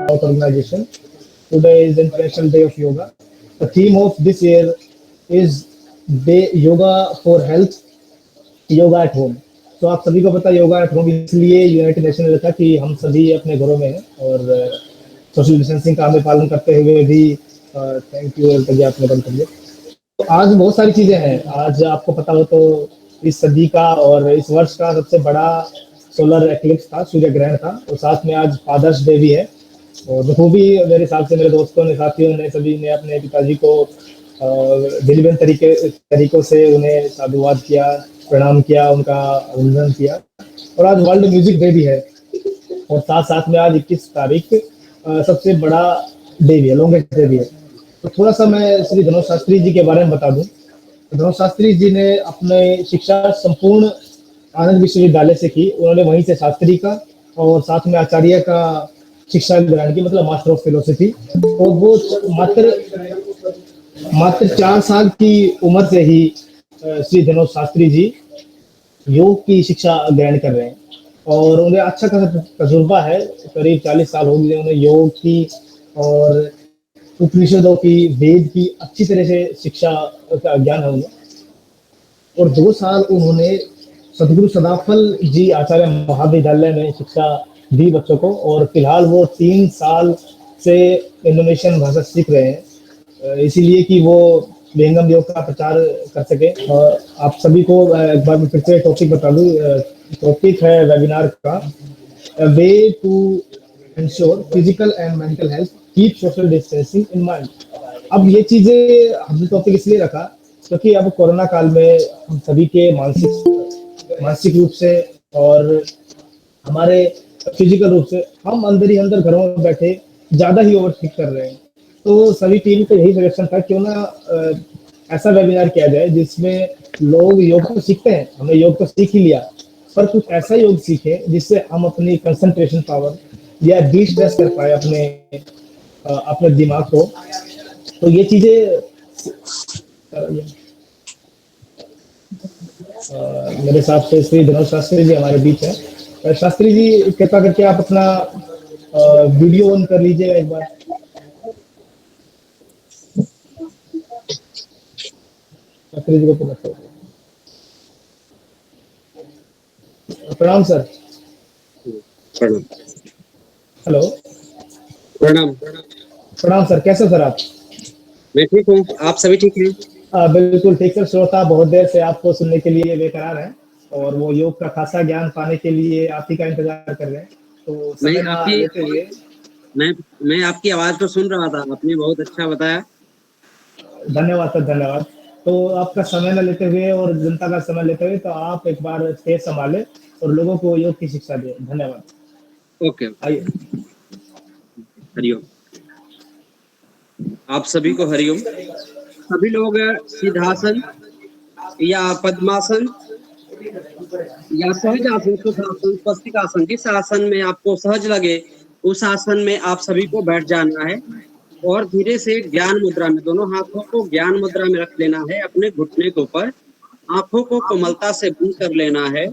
Health Organization. Today is International Day of Yoga. The theme of this year is Day Yoga for Health, yoga at home. तो आप सभी को पता है yoga at home इसलिए United nation ने रखा कि हम सभी अपने घरों में हैं और सोशल डिस्टेंसिंग का हमें पालन करते हुए भी थैंक यू करिए, आपने बंद कर दिया। तो आज बहुत सारी चीजें हैं। आज आपको पता हो तो इस सदी का और इस वर्ष का सबसे बड़ा सोलर एक्लिप्स था, सूर्य ग्रहण था, और साथ में आज फादर्स डे भी है। और बखूबी मेरे हिसाब से मेरे दोस्तों ने, साथियों ने, सभी ने अपने पिताजी को विभिन्न तरीकों से उन्हें साधुवाद किया, प्रणाम किया, उनका अभिनंदन किया। और आज वर्ल्ड म्यूजिक डे भी है, और साथ साथ में आज 21 तारीख सबसे बड़ा डे भी है, लॉन्गेस्ट डे भी है। तो थोड़ा सा मैं श्री धनोज शास्त्री जी के बारे में बता दूं। धनोज शास्त्री जी ने अपने शिक्षा संपूर्ण आनंद विश्वविद्यालय से की। उन्होंने वहीं से शास्त्री का और साथ में आचार्य का शिक्षा ग्रहण की, मतलब मास्टर ऑफ फिलोसफी। और वो मात्र 4 साल की उम्र से ही श्री धनोज शास्त्री जी योग की शिक्षा ग्रहण कर रहे हैं, और उन्हें अच्छा खासा तजुर्बा है। करीब 40 साल हो गए उन्हें योग की और उपनिषदों की, वेद की अच्छी तरह से शिक्षा का ज्ञान है उन्हें। और 2 साल उन्होंने सदगुरु सदाफल जी आचार्य महाविद्यालय में शिक्षा दी बच्चों को, और फिलहाल वो 3 साल से इंडोनेशियन भाषा सीख रहे हैं, इसीलिए कि वो विहंगम योग का प्रचार कर सके। और आप सभी को एक बार मैं फिर से टॉपिक बता दूं। टॉपिक है वेबिनार का, way to ensure physical and mental health, keep social distancing in mind. अब ये चीजें हमने टॉपिक इसलिए रखा क्योंकि अब कोरोना काल में हम सभी के मानसिक रूप से और हमारे फिजिकल रूप से हम अंदर ही अंदर घरों में बैठे ज्यादा ही ओवरथिंक कर रहे हैं। तो सभी टीम को यही सजेशन था, क्यों ना ऐसा वेबिनार किया जाए जिसमें लोग योग तो सीखते हैं, हमने योग तो सीख ही लिया, पर कुछ ऐसा योग सीखे जिससे हम अपनी कंसंट्रेशन पावर या डी स्ट्रेस कर पाए अपने दिमाग को। तो ये चीजें मेरे हिसाब से श्री धनोज शास्त्री जी हमारे बीच है। शास्त्री जी, कृपया करके आप अपना वीडियो ऑन कर लीजिएगा एक बार। शास्त्री जी को प्रणाम सर। प्रणाम। हेलो, प्रणाम। प्रणाम सर, कैसे सर आप? मैं ठीक हूँ, आप सभी ठीक हैं? बिल्कुल ठीक सर। श्रोता बहुत देर से आपको सुनने के लिए बेकरार हैं, और वो योग का खासा ज्ञान पाने के लिए आप ही का इंतजार कर रहे हैं। तो समय ना लेते हुए मैं आपकी आवाज तो सुन रहा था, आपने बहुत अच्छा बताया। धन्यवाद सर, धन्यवाद। तो आपका समय न लेते हुए और जनता का समय लेते हुए, तो आप एक बार स्टेज संभाले और लोगों को योग की शिक्षा दें। धन्यवाद। ओके, आइए। हरिओम। आप सभी को हरिओम। सभी लोग सिद्धासन या पद्मासन या सहज आसन, सुखासन, स्वस्तिकासन, जिस आसन में आपको सहज लगे उस आसन में आप सभी को बैठ जाना है, और धीरे से ज्ञान मुद्रा में दोनों हाथों को ज्ञान मुद्रा में रख लेना है। अपने घुटने के ऊपर आंखों को कोमलता से बंद कर लेना है।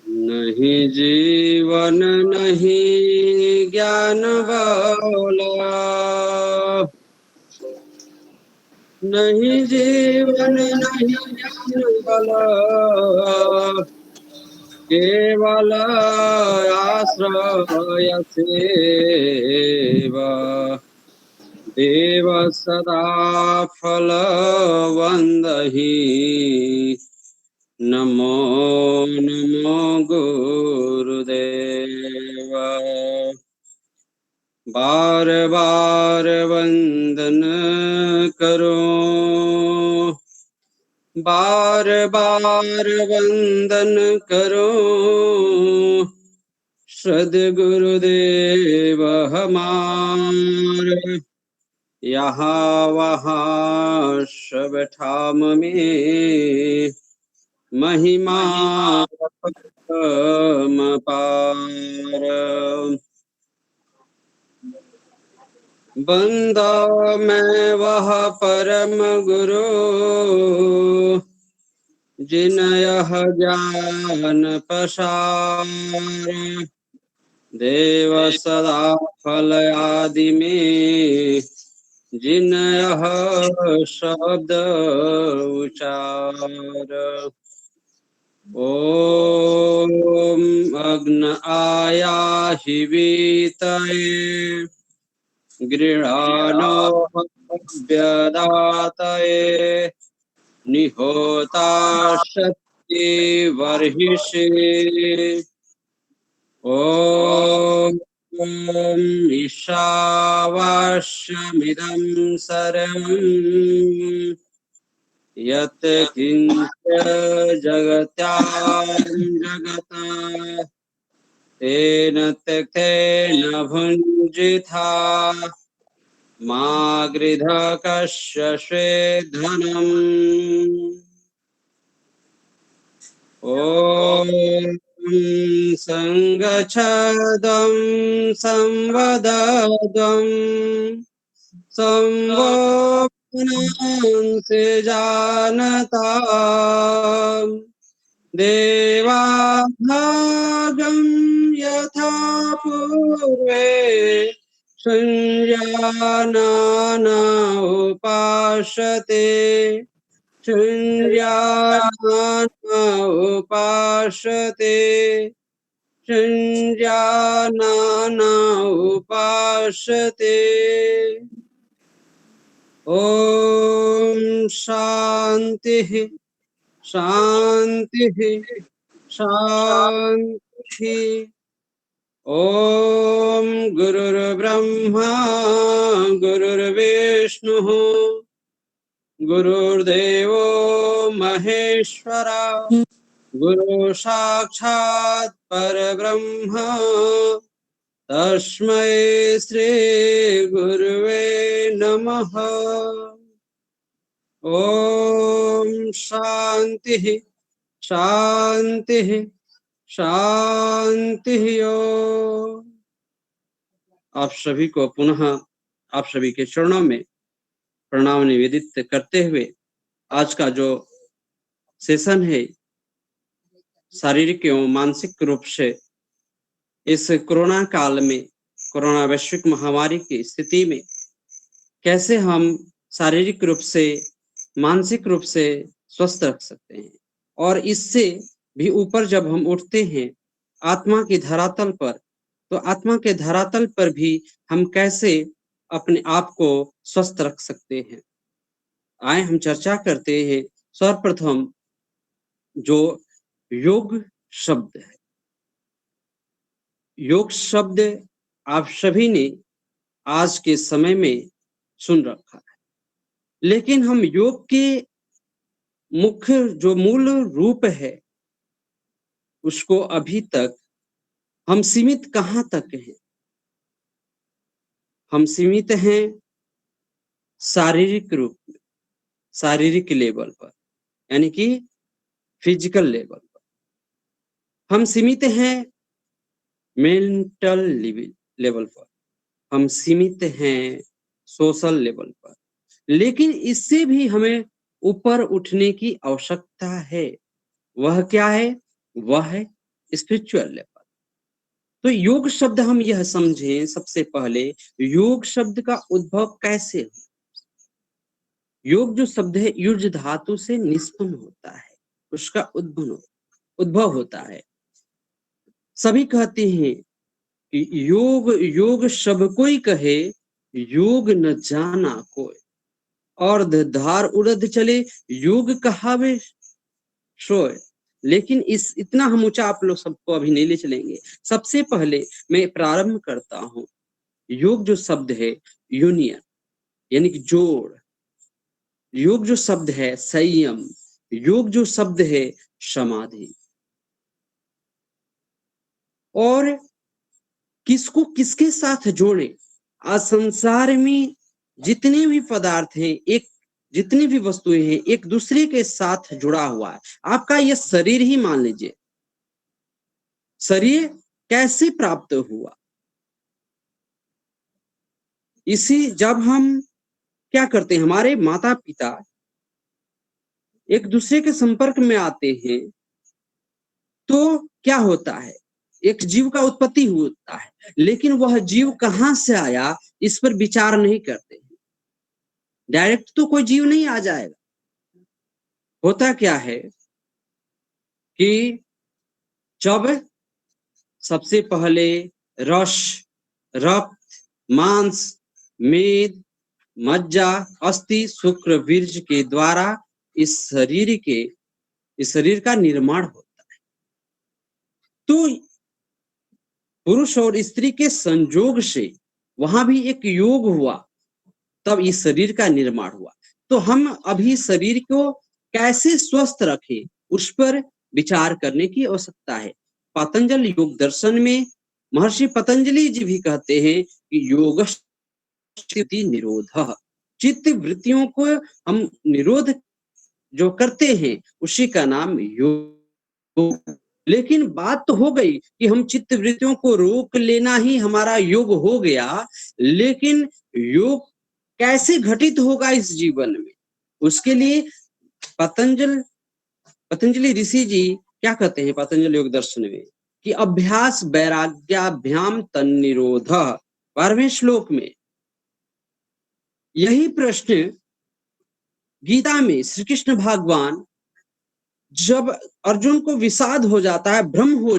नहीं जीवन नहीं ज्ञान वाला, नहीं जीवन नहीं ज्ञान वाला, केवल आश्रय सेवा, देव सदा फल वंदहि, नमो नमो गुरुदेव। बार बार वंदन करो, बार बार वंदन करो, सद्गुरुदेव हमारे, यहाँ वहाँ सब ठाम में महिमा पार। बंदा मैं वह परम गुरु, जिन यह ज्ञान पसार, देव सदा फल आदि में जिन यह शब्द उचार। ओम अग्न आया हि वीतये गृहाणो व्यदातये निहोता शक्ति वर्हिषे। ओम ईशावास्यमिदं सर्वं यत् किञ्च जगत्यां जगत् तेन त्यक्तेन भुञ्जिथा मा गृध कस्य स्वेद्धनम्। ॐ संगच्छदं संवददं संवोपनंसि जानता देवाभागं यथा पूर्वे संजानाना उपासते संजानाना उपासते संजानाना उपासते। ओम शांति शांति शांति। ओम गुरुर्ब्रह्मा गुरुर्विष्णुः गुरुर्देवो महेश्वरा गुरु साक्षात् परब्रह्म तस्मै श्री गुरुवे नमः। ओम शांति शांति शांति। आप सभी को पुनः आप सभी के चरणों में प्रणाम निवेदित करते हुए आज का जो सेशन है शारीरिक एवं मानसिक रूप से इस कोरोना काल में कोरोना वैश्विक महामारी की स्थिति में कैसे हम शारीरिक रूप से मानसिक रूप से स्वस्थ रख सकते हैं और इससे भी ऊपर जब हम उठते हैं आत्मा की धरातल पर, तो आत्मा के धरातल पर भी हम कैसे अपने आप को स्वस्थ रख सकते हैं। आए हम चर्चा करते हैं सर्वप्रथम जो योग शब्द है। योग शब्द आप सभी ने आज के समय में सुन रखा है, लेकिन हम योग के मुख्य जो मूल रूप है उसको अभी तक हम सीमित कहाँ तक हैं? हम सीमित हैं शारीरिक रूप में, शारीरिक लेवल पर, यानी कि फिजिकल लेवल पर। हम सीमित हैं मेंटल लेवल पर, हम सीमित हैं सोशल लेवल पर, लेकिन इससे भी हमें ऊपर उठने की आवश्यकता है। वह क्या है? वह है स्पिरिचुअल लेवल। तो योग शब्द हम यह समझें सबसे पहले, योग शब्द का उद्भव कैसे हुआ। योग जो शब्द है युज धातु से निष्पन्न होता है, उसका उद्भव होता है। सभी कहते हैं कि योग योग सब कोई कहे, योग न जाना कोई, और धार उड़द चले योग कहावे सोए। लेकिन इस इतना हम ऊंचा आप लोग सबको अभी नहीं ले चलेंगे। सबसे पहले मैं प्रारंभ करता हूं। योग जो शब्द है यूनियन, यानी कि जोड़। योग जो शब्द है संयम। योग जो शब्द है समाधि। और किसको किसके साथ जोड़े? आज संसार में जितने भी पदार्थ हैं, एक जितनी भी वस्तुएं हैं, एक दूसरे के साथ जुड़ा हुआ है। आपका यह शरीर ही मान लीजिए, शरीर कैसे प्राप्त हुआ? इसी जब हम क्या करते हैं, हमारे माता पिता एक दूसरे के संपर्क में आते हैं तो क्या होता है? एक जीव का उत्पत्ति होता है, लेकिन वह जीव कहां से आया इस पर विचार नहीं करते। डायरेक्ट तो कोई जीव नहीं आ जाएगा। होता क्या है कि जब सबसे पहले रस, रक्त, मांस, मेद, मज्जा, अस्थि, शुक्र, वीर्य के द्वारा इस शरीर का निर्माण होता है। तो पुरुष और स्त्री के संयोग से वहां भी एक योग हुआ, तब इस शरीर का निर्माण हुआ। तो हम अभी शरीर को कैसे स्वस्थ रखें उस पर विचार करने की आवश्यकता है। पतंजलि योग दर्शन में महर्षि पतंजलि जी भी कहते हैं कि योग चित्त निरोध, चित्त वृत्तियों को हम निरोध जो करते हैं उसी का नाम योग। लेकिन बात तो हो गई कि हम चित्त वृत्तियों को रोक लेना ही हमारा योग हो गया, लेकिन योग कैसे घटित होगा इस जीवन में, उसके लिए पतंजलि ऋषि जी क्या कहते हैं पतंजलि योग दर्शन में कि अभ्यास वैराग्याभ्याम तन्निरोध। 12वें श्लोक में यही प्रश्न गीता में श्री कृष्ण भगवान जब अर्जुन को विषाद हो जाता है, भ्रम हो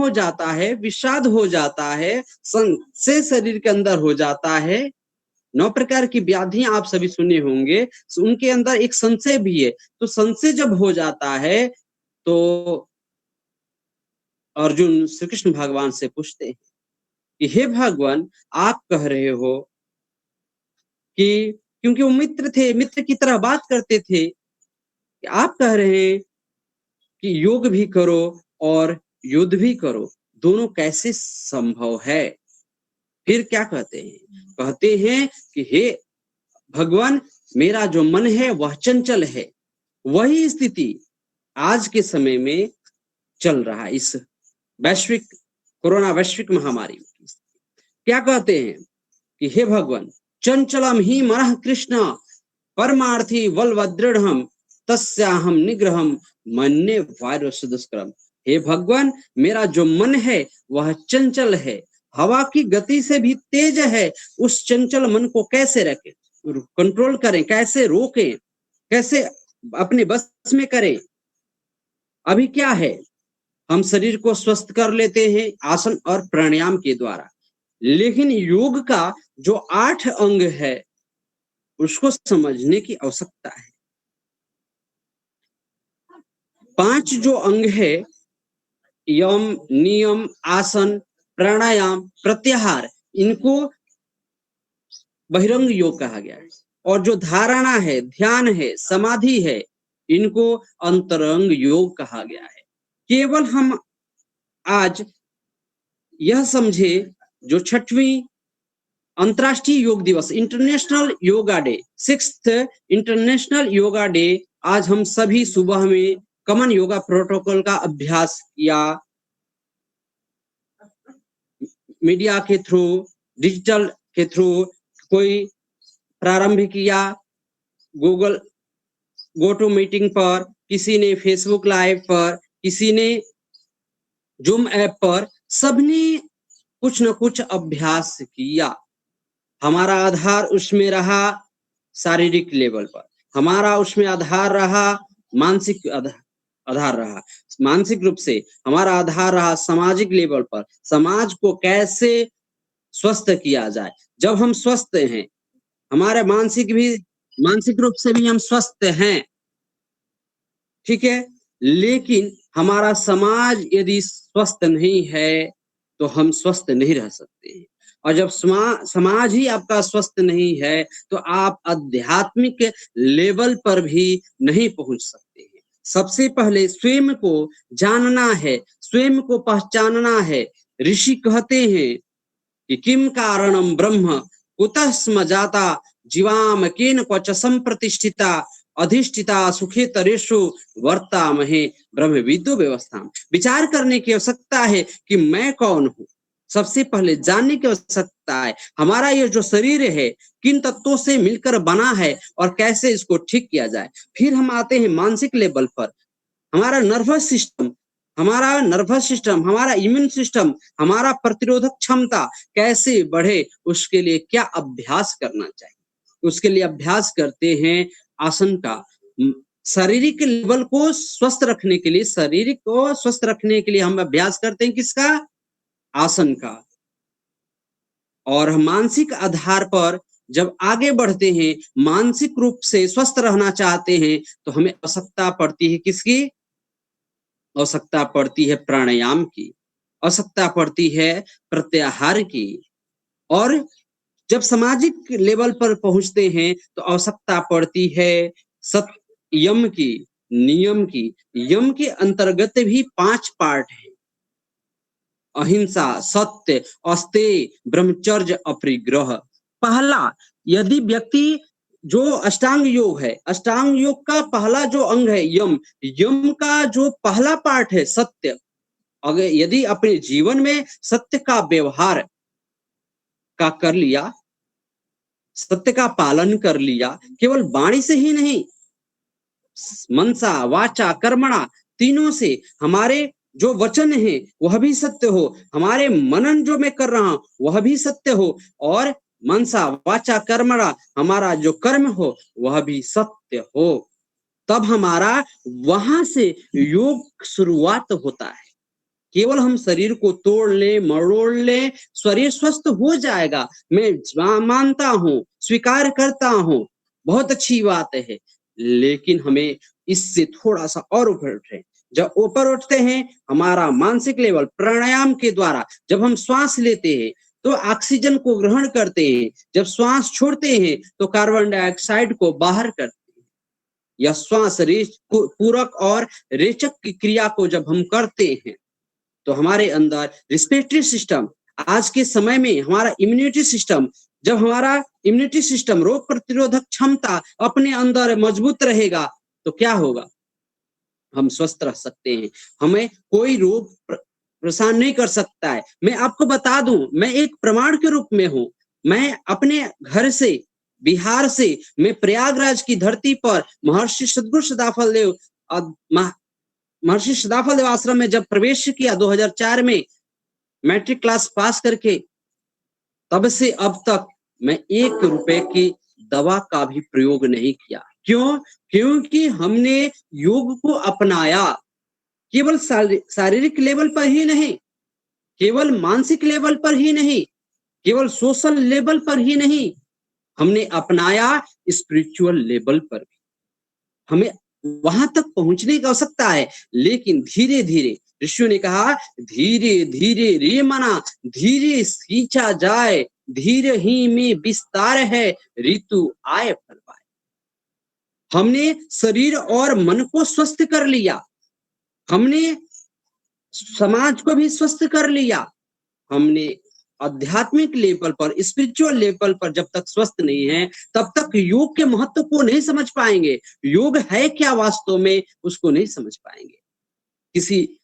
जाता है, विषाद हो जाता है, संशय शरीर के अंदर हो जाता है। 9 प्रकार की व्याधियां आप सभी सुने होंगे, उनके अंदर एक संशय भी है। तो संशय जब हो जाता है तो अर्जुन श्री कृष्ण भगवान से पूछते हैं कि हे भगवान, आप कह रहे हो कि, क्योंकि वो मित्र थे, मित्र की तरह बात करते थे, कि आप कह रहे हैं कि योग भी करो और युद्ध भी करो, दोनों कैसे संभव है? फिर क्या कहते हैं? कहते हैं कि हे भगवान, मेरा जो मन है वह चंचल है। वही स्थिति आज के समय में चल रहा है, इस कोरोना वैश्विक महामारी में। क्या कहते हैं कि हे भगवान, चंचलम ही मनः कृष्ण परमार्थी बलवदृढ़ तस्याहम निग्रहम मन्ये वायरस दुष्करम। हे भगवान, मेरा जो मन है वह चंचल है, हवा की गति से भी तेज है। उस चंचल मन को कैसे रखें, कंट्रोल करें, कैसे रोकें, कैसे अपने बस में करें? अभी क्या है, हम शरीर को स्वस्थ कर लेते हैं आसन और प्राणायाम के द्वारा, लेकिन योग का जो 8 अंग है उसको समझने की आवश्यकता है। 5 जो अंग है, यम, नियम, आसन, प्राणायाम, प्रत्याहार, इनको बहिरंग योग कहा गया है। और जो धारणा है, ध्यान है, समाधि है, इनको अंतरंग योग कहा गया है। केवल हम आज यह समझे, जो 6वीं अंतर्राष्ट्रीय योग दिवस, international yoga day, 6th international yoga day, आज हम सभी सुबह में कॉमन योगा प्रोटोकॉल का अभ्यास किया, मीडिया के थ्रू, डिजिटल के थ्रू, कोई प्रारंभ किया गूगल गो टू मीटिंग पर, किसी ने फेसबुक लाइव पर, किसी ने जूम ऐप पर, सबने कुछ न कुछ अभ्यास किया। हमारा आधार उसमें रहा शारीरिक लेवल पर, हमारा उसमें आधार रहा मानसिक आधार रहा, मानसिक रूप से हमारा आधार रहा सामाजिक लेवल पर, समाज को कैसे स्वस्थ किया जाए। जब हम स्वस्थ हैं, हमारे मानसिक रूप से भी हम स्वस्थ हैं, ठीक है, लेकिन हमारा समाज यदि स्वस्थ नहीं है तो हम स्वस्थ नहीं रह सकते हैं। और जब समाज ही आपका स्वस्थ नहीं है तो आप आध्यात्मिक लेवल पर भी नहीं पहुंच सकते हैं। सबसे पहले स्वयं को जानना है, स्वयं को पहचानना है। ऋषि कहते हैं कि किम कारणम ब्रह्म कुतः स्म जाता जीवाम केन क्वच संप्रतिष्ठिता अधिष्ठिता सुखे तरेषु वर्तामहे ब्रह्मविदो व्यवस्था। विचार करने की आवश्यकता है कि मैं कौन हूँ। सबसे पहले जानने की आवश्यकता है हमारा ये जो शरीर है किन तत्वों से मिलकर बना है और कैसे इसको ठीक किया जाए। फिर हम आते हैं मानसिक लेवल पर। हमारा नर्वस सिस्टम हमारा नर्वस सिस्टम, हमारा इम्यून सिस्टम, हमारा प्रतिरोधक क्षमता कैसे बढ़े, उसके लिए क्या अभ्यास करना चाहिए? उसके लिए अभ्यास करते हैं आसन का। शारीरिक लेवल को स्वस्थ रखने के लिए, शरीर को स्वस्थ रखने के लिए हम अभ्यास करते हैं किसका? आसन का। और हम मानसिक आधार पर जब आगे बढ़ते हैं, मानसिक रूप से स्वस्थ रहना चाहते हैं, तो हमें आवश्यकता पड़ती है किसकी? आवश्यकता पड़ती है प्राणायाम की, आवश्यकता पड़ती है प्रत्याहार की। और जब सामाजिक लेवल पर पहुंचते हैं तो आवश्यकता पड़ती है यम की, नियम की। यम के अंतर्गत भी 5 पार्ट है: अहिंसा, सत्य, अस्तेय, ब्रह्मचर्य, अपरिग्रह। पहला, यदि व्यक्ति जो अष्टांग योग है, अष्टांग योग का पहला जो अंग है यम, यम का जो पहला पार्ट है सत्य, अगर यदि अपने जीवन में सत्य का व्यवहार का कर लिया, सत्य का पालन कर लिया, केवल वाणी से ही नहीं, मनसा, वाचा, कर्मणा, तीनों से हमारे जो वचन है वह भी सत्य हो, हमारे मनन जो मैं कर रहा हूं वह भी सत्य हो, और मनसा, वाचा, कर्मणा, हमारा जो कर्म हो वह भी सत्य हो, तब हमारा वहां से योग शुरुआत होता है। केवल हम शरीर को तोड़ ले, मरोड़ ले, शरीर स्वस्थ हो जाएगा, मैं मानता हूं, स्वीकार करता हूं, बहुत अच्छी बात है, लेकिन हमें इससे थोड़ा सा और ऊपर उठे। जब ऊपर उठते हैं, हमारा मानसिक लेवल प्राणायाम के द्वारा, जब हम श्वास लेते हैं तो ऑक्सीजन को ग्रहण करते हैं, जब श्वास छोड़ते हैं तो कार्बन डाइऑक्साइड को बाहर करते हैं। यह श्वास पूरक और रेचक की क्रिया को जब हम करते हैं तो हमारे अंदर रिस्पिरेटरी सिस्टम, आज के समय में हमारा इम्यूनिटी सिस्टम, जब हमारा इम्यूनिटी सिस्टम, रोग प्रतिरोधक क्षमता अपने अंदर मजबूत रहेगा तो क्या होगा? हम स्वस्थ रह सकते हैं, हमें कोई रोग परेशान नहीं कर सकता है। मैं आपको बता दूं, मैं एक प्रमाण के रूप में हूं। मैं अपने घर से, बिहार से, मैं प्रयागराज की धरती पर महर्षि सद्गुरु सदाफल देव महर्षि सदाफल देव आश्रम में जब प्रवेश किया 2004 में, मैट्रिक क्लास पास करके, तब से अब तक मैं 1 रुपए की दवा का भी प्रयोग नहीं किया। क्यों? क्योंकि हमने योग को अपनाया, केवल शारीरिक लेवल पर ही नहीं, केवल मानसिक लेवल पर ही नहीं, केवल सोशल लेवल पर ही नहीं, हमने अपनाया स्पिरिचुअल लेवल पर भी। हमें वहां तक पहुंचने की आवश्यकता है, लेकिन धीरे धीरे, ऋषियों ने कहा धीरे धीरे रे मना, धीरे सींचा जाए, धीरे ही में विस्तार है, ऋतु आए फल पाए। हमने शरीर और मन को स्वस्थ कर लिया, हमने समाज को भी स्वस्थ कर लिया, हमने आध्यात्मिक लेवल पर, स्पिरिचुअल लेवल पर जब तक स्वस्थ नहीं है, तब तक योग के महत्व को नहीं समझ पाएंगे। योग है क्या वास्तव में, उसको नहीं समझ पाएंगे। किसी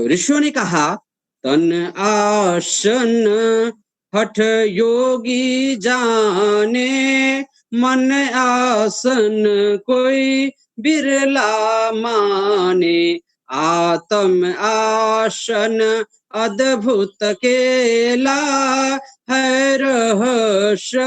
ऋषियों ने कहा, तन आसन हठ योगी जाने, मन आसन कोई बिरला माने, आत्म आसन अद्भुत केला, है रहस्य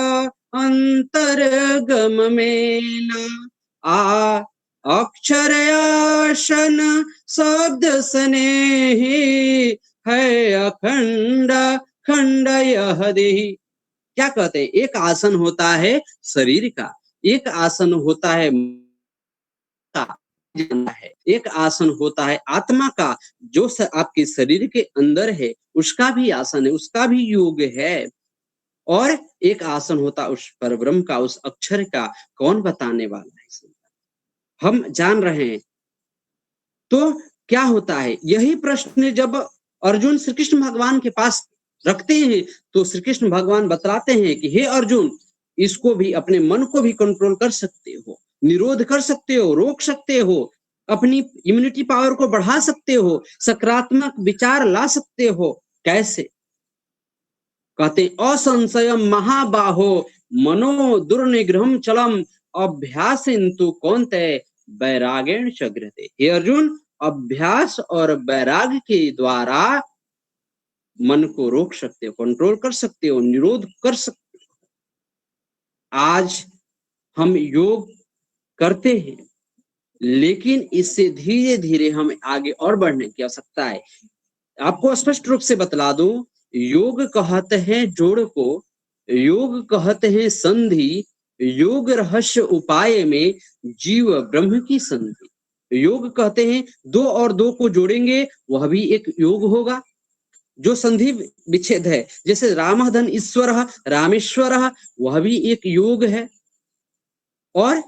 अंतरगम मेला। अक्षर आसन शब्द स्नेही, है अखंड खंड यह देही। क्या कहते हैं? एक आसन होता है शरीर का, एक आसन होता है एक आसन होता है आत्मा का, जो आपके शरीर के अंदर है, उसका भी आसन है, उसका भी योग है। और एक आसन होता उस परब्रह्म का, उस अक्षर का, कौन बताने वाला है? हम जान रहे हैं। तो क्या होता है? यही प्रश्न जब अर्जुन श्री कृष्ण भगवान के पास रखते हैं तो श्री कृष्ण भगवान बतलाते हैं कि हे अर्जुन, इसको भी, अपने मन को भी कंट्रोल कर सकते हो, निरोध कर सकते हो, रोक सकते हो, अपनी इम्यूनिटी पावर को बढ़ा सकते हो, सकारात्मक विचार ला सकते हो। कैसे? कहते असंशयम महाबाहो मनो दुर्निग्रहम चलम, अभ्यासिन्तु कौन्तेय वैरागेण च गृह्यते। हे अर्जुन, अभ्यास और वैराग्य के द्वारा मन को रोक सकते हो, कंट्रोल कर सकते हो, निरोध कर सकते हो। आज हम योग करते हैं, लेकिन इससे धीरे धीरे हमें आगे और बढ़ने की आवश्यकता है। आपको स्पष्ट रूप से बतला दूं, योग कहते हैं जोड़ को, योग कहते हैं संधि, योग रहस्य उपाय में जीव ब्रह्म की संधि। योग कहते हैं 2 और 2 को जोड़ेंगे वह भी एक योग होगा। जो संधि विच्छेद है, जैसे रामः धन ईश्वरः रामेश्वरः, वह भी एक योग है। और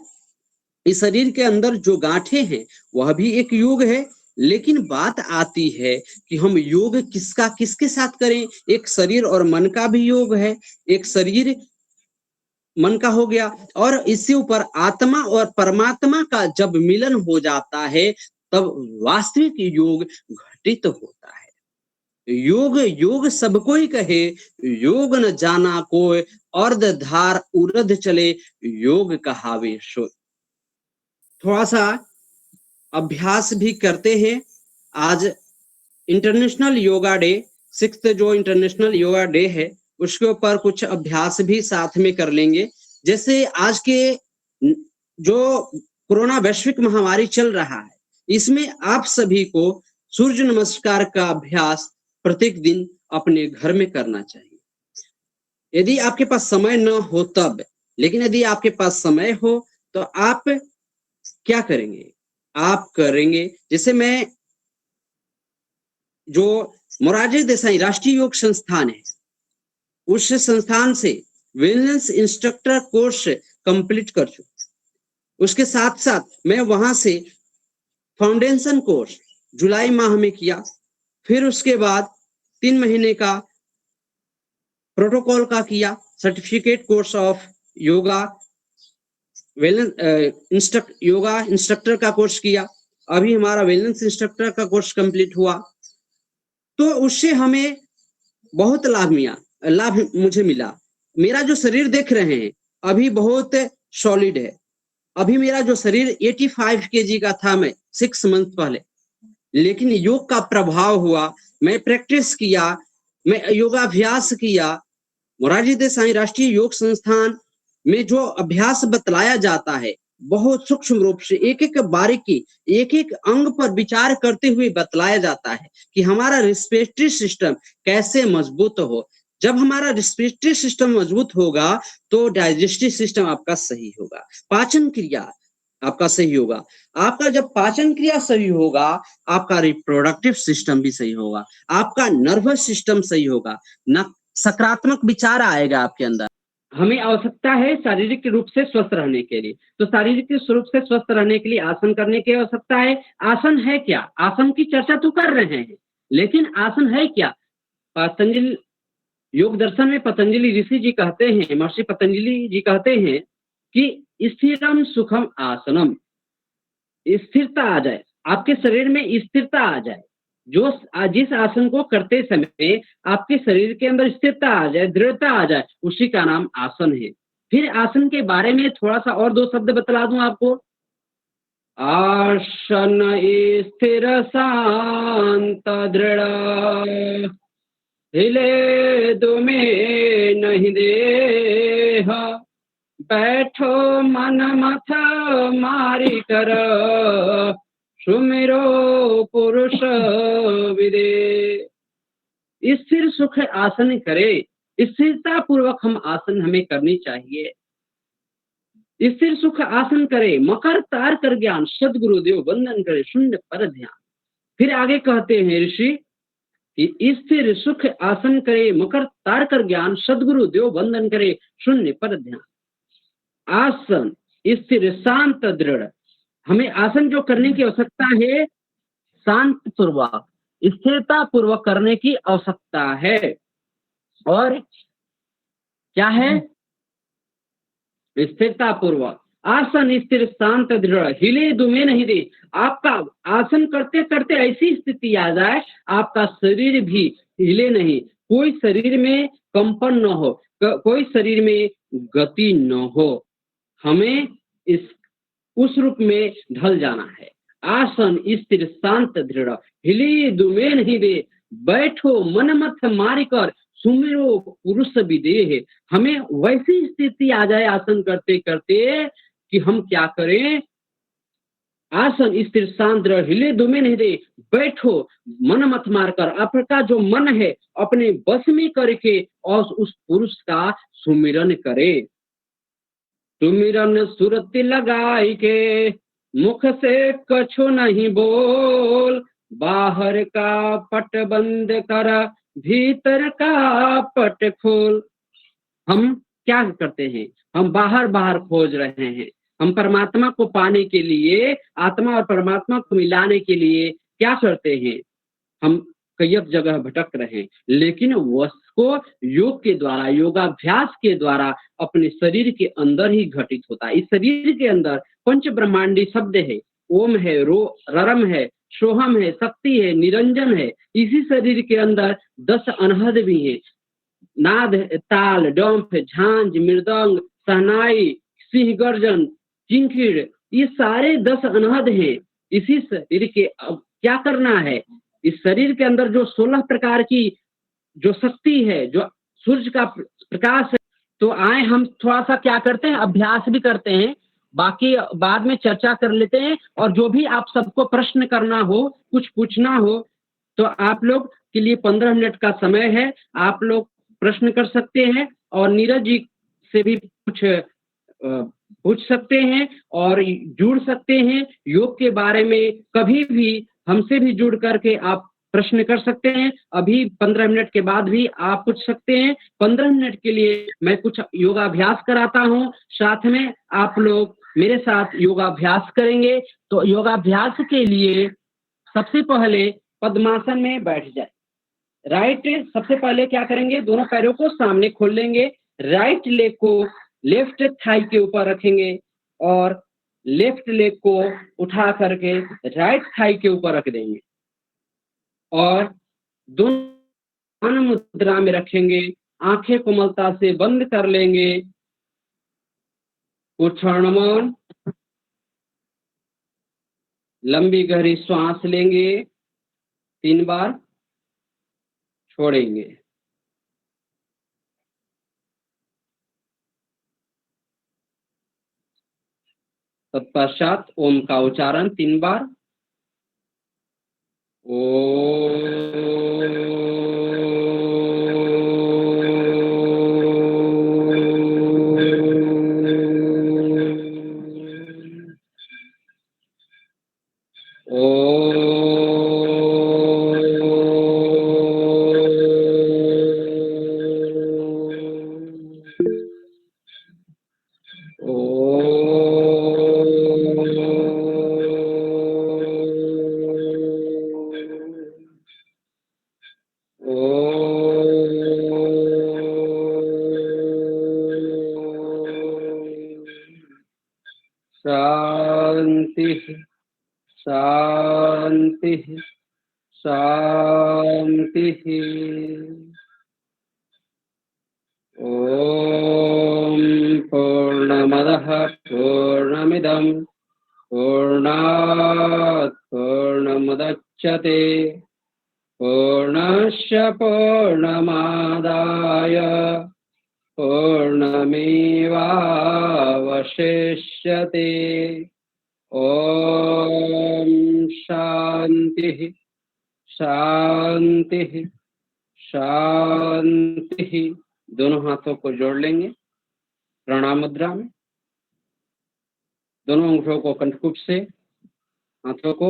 इस शरीर के अंदर जो गांठें हैं वह भी एक योग है। लेकिन बात आती है कि हम योग किसका किसके साथ करें। एक शरीर और मन का भी योग है, एक शरीर मन का हो गया, और इससे ऊपर आत्मा और परमात्मा का जब मिलन हो जाता है तब वास्तविक योग घटित होता है। योग योग सबको ही कहे, योग न जाना कोई, अर्ध धार उर्ध चले, योग कहावे सो। थोड़ा सा अभ्यास भी करते हैं। आज इंटरनेशनल योगा डे, 6th जो इंटरनेशनल योगा डे है, उसके ऊपर कुछ अभ्यास भी साथ में कर लेंगे। जैसे आज के जो कोरोना वैश्विक महामारी चल रहा है, इसमें आप सभी को सूर्य नमस्कार का अभ्यास प्रत्येक दिन अपने घर में करना चाहिए। यदि आपके पास समय न हो तब, लेकिन यदि आपके पास समय हो तो आप क्या करेंगे, आप करेंगे, जैसे मैं जो मोरारजी देसाई राष्ट्रीय योग संस्थान है, उस संस्थान से वेलनेस इंस्ट्रक्टर कोर्स कंप्लीट कर चुका। उसके साथ साथ मैं वहां से फाउंडेशन कोर्स जुलाई माह में किया, फिर उसके बाद 3 महीने का प्रोटोकॉल का किया, certificate course of yoga wellness yoga instructor का कोर्स किया। अभी हमारा वेलनेस इंस्ट्रक्टर का कोर्स कंप्लीट हुआ, तो उससे हमें बहुत लाभ मुझे मिला। मेरा जो शरीर देख रहे हैं अभी बहुत सॉलिड है। अभी मेरा जो शरीर 85 kg का था मैं 6 मंथ पहले, लेकिन योग का प्रभाव हुआ, मैं प्रैक्टिस किया, मैं योगाभ्यास किया। मोरारजी देसाई राष्ट्रीय योग संस्थान में जो अभ्यास बतलाया जाता है बहुत सूक्ष्म रूप से, एक एक बारीकी, एक एक अंग पर विचार करते हुए बतलाया जाता है कि हमारा रेस्पिरेटरी सिस्टम कैसे मजबूत हो। जब हमारा रेस्पिरेटरी सिस्टम मजबूत होगा तो डाइजेस्टिव सिस्टम आपका सही होगा, पाचन क्रिया आपका सही होगा। आपका जब पाचन क्रिया सही होगा, आपका रिप्रोडक्टिव सिस्टम भी सही होगा, आपका नर्वस सिस्टम सही होगा, न सकारात्मक विचार आएगा आपके अंदर। हमें आवश्यकता है शारीरिक रूप से स्वस्थ रहने के लिए, तो शारीरिक रूप से स्वस्थ रहने के लिए आसन करने की आवश्यकता है। आसन है क्या, आसन की चर्चा तो कर रहे हैं, लेकिन आसन है क्या। पतंजलि योग दर्शन में पतंजलि ऋषि जी कहते हैं, महर्षि पतंजलि जी कहते हैं कि स्थिरम सुखम आसनम, स्थिरता आ जाए, आपके शरीर में स्थिरता आ जाए। जो जिस आसन को करते समय आपके शरीर के अंदर स्थिरता आ जाए, दृढ़ता आ जाए, उसी का नाम आसन है। फिर आसन के बारे में थोड़ा सा और 2 शब्द बतला दूं आपको। आसन स्थिर शांत दृढ़, हिले दुमे नहीं देह, बैठो मन मथ मारी कर, सुमिरो पुरुष विदे। स्थिर सुख आसन करे, स्थिरता पूर्वक हम आसन हमें करनी चाहिए। स्थिर सुख आसन करे, मकर तार कर ज्ञान, सदगुरुदेव वंदन करे, शून्य पर ध्यान। फिर आगे कहते हैं ऋषि कि स्थिर सुख आसन करे, मकर तार कर ज्ञान, सदगुरुदेव वंदन करे, शून्य पर ध्यान। आसन स्थिर शांत दृढ़, हमें आसन जो करने की आवश्यकता है शांत पूर्वक, स्थिरता पूर्वक करने की आवश्यकता है। और क्या है, स्थिरता पूर्वक आसन स्थिर शांत दृढ़, हिले दुमे नहीं दे। आपका आसन करते करते ऐसी स्थिति आ जाए आपका शरीर भी हिले नहीं, कोई शरीर में कंपन न हो, कोई शरीर में गति न हो। हमें उस रूप में ढल जाना है। आसन स्थिर शांत दृढ़, हिले दुमे नहीं दे, बैठो मन मत मार कर, सुमिरो पुरुष विदेह। हमें वैसी स्थिति आ जाए आसन करते करते कि हम क्या करें, आसन स्थिर शांत हिले दुमे नहीं दे, बैठो मन मत मारकर, आपका जो मन है अपने बस में करके और उस पुरुष का सुमिरन करे। सुमिरन सुरति लगाई के, मुख से कछु नहीं बोल, बाहर का पट बंद कर, भीतर का पट खोल। हम क्या करते हैं, हम बाहर बाहर खोज रहे हैं, हम परमात्मा को पाने के लिए, आत्मा और परमात्मा को मिलाने के लिए क्या करते हैं, हम कई जगह भटक रहे हैं, लेकिन उसको योग के द्वारा, योगाभ्यास के द्वारा अपने शरीर के अंदर ही घटित होता है। इस शरीर के अंदर पंच ब्रह्मांडी शब्द है, ओम है, ररम है, सोहम है, शक्ति है, निरंजन है। इसी शरीर के अंदर 10 अनहद भी है, नाद, ताल, डंफ, झांझ, मृदंग, सहनाई, सिंह गर्जन, चिंकिड़, ये सारे 10 अनहद हैं। इसी शरीर के अब क्या करना है, इस शरीर के अंदर जो 16 प्रकार की जो शक्ति है, जो सूर्य का प्रकाश है, तो आए हम थोड़ा सा क्या करते हैं, अभ्यास भी करते हैं, बाकी बाद में चर्चा कर लेते हैं। और जो भी आप सबको प्रश्न करना हो, कुछ पूछना हो, तो आप लोग के लिए 15 मिनट का समय है, आप लोग प्रश्न कर सकते हैं और नीरज जी से भी कुछ पूछ सकते हैं और जुड़ सकते हैं। योग के बारे में कभी भी हमसे भी जुड़ करके आप प्रश्न कर सकते हैं। अभी 15 मिनट के बाद भी आप पूछ सकते हैं। 15 मिनट के लिए मैं कुछ योगाभ्यास कराता हूं, साथ में आप लोग मेरे साथ योगाभ्यास करेंगे। तो योगाभ्यास के लिए सबसे पहले पद्मासन में बैठ जाए। राइट, सबसे पहले क्या करेंगे, दोनों पैरों को सामने खोल लेंगे, राइट लेग को लेफ्ट थाई के ऊपर रखेंगे और लेफ्ट लेग को उठा करके राइट थाई के ऊपर रख देंगे और दोनों मुद्रा में रखेंगे। आंखें कोमलता से बंद कर लेंगे। उच्छ्वास मौन, लंबी गहरी श्वास लेंगे, 3 बार छोड़ेंगे। तत्पश्चात ओम का उच्चारण 3 बार। शांति शांति शांति। ओम पूर्णमदः पूर्णमिदं पूर्णात् पूर्णमुदच्यते पूर्णस्य पूर्णमादाय पूर्णमेवावशिष्यते। ओम शांति शांति शांति। दोनों हाथों को जोड़ लेंगे प्रणाम मुद्रा में। दोनों अंगूठों को कंठकूप से, हाथों को,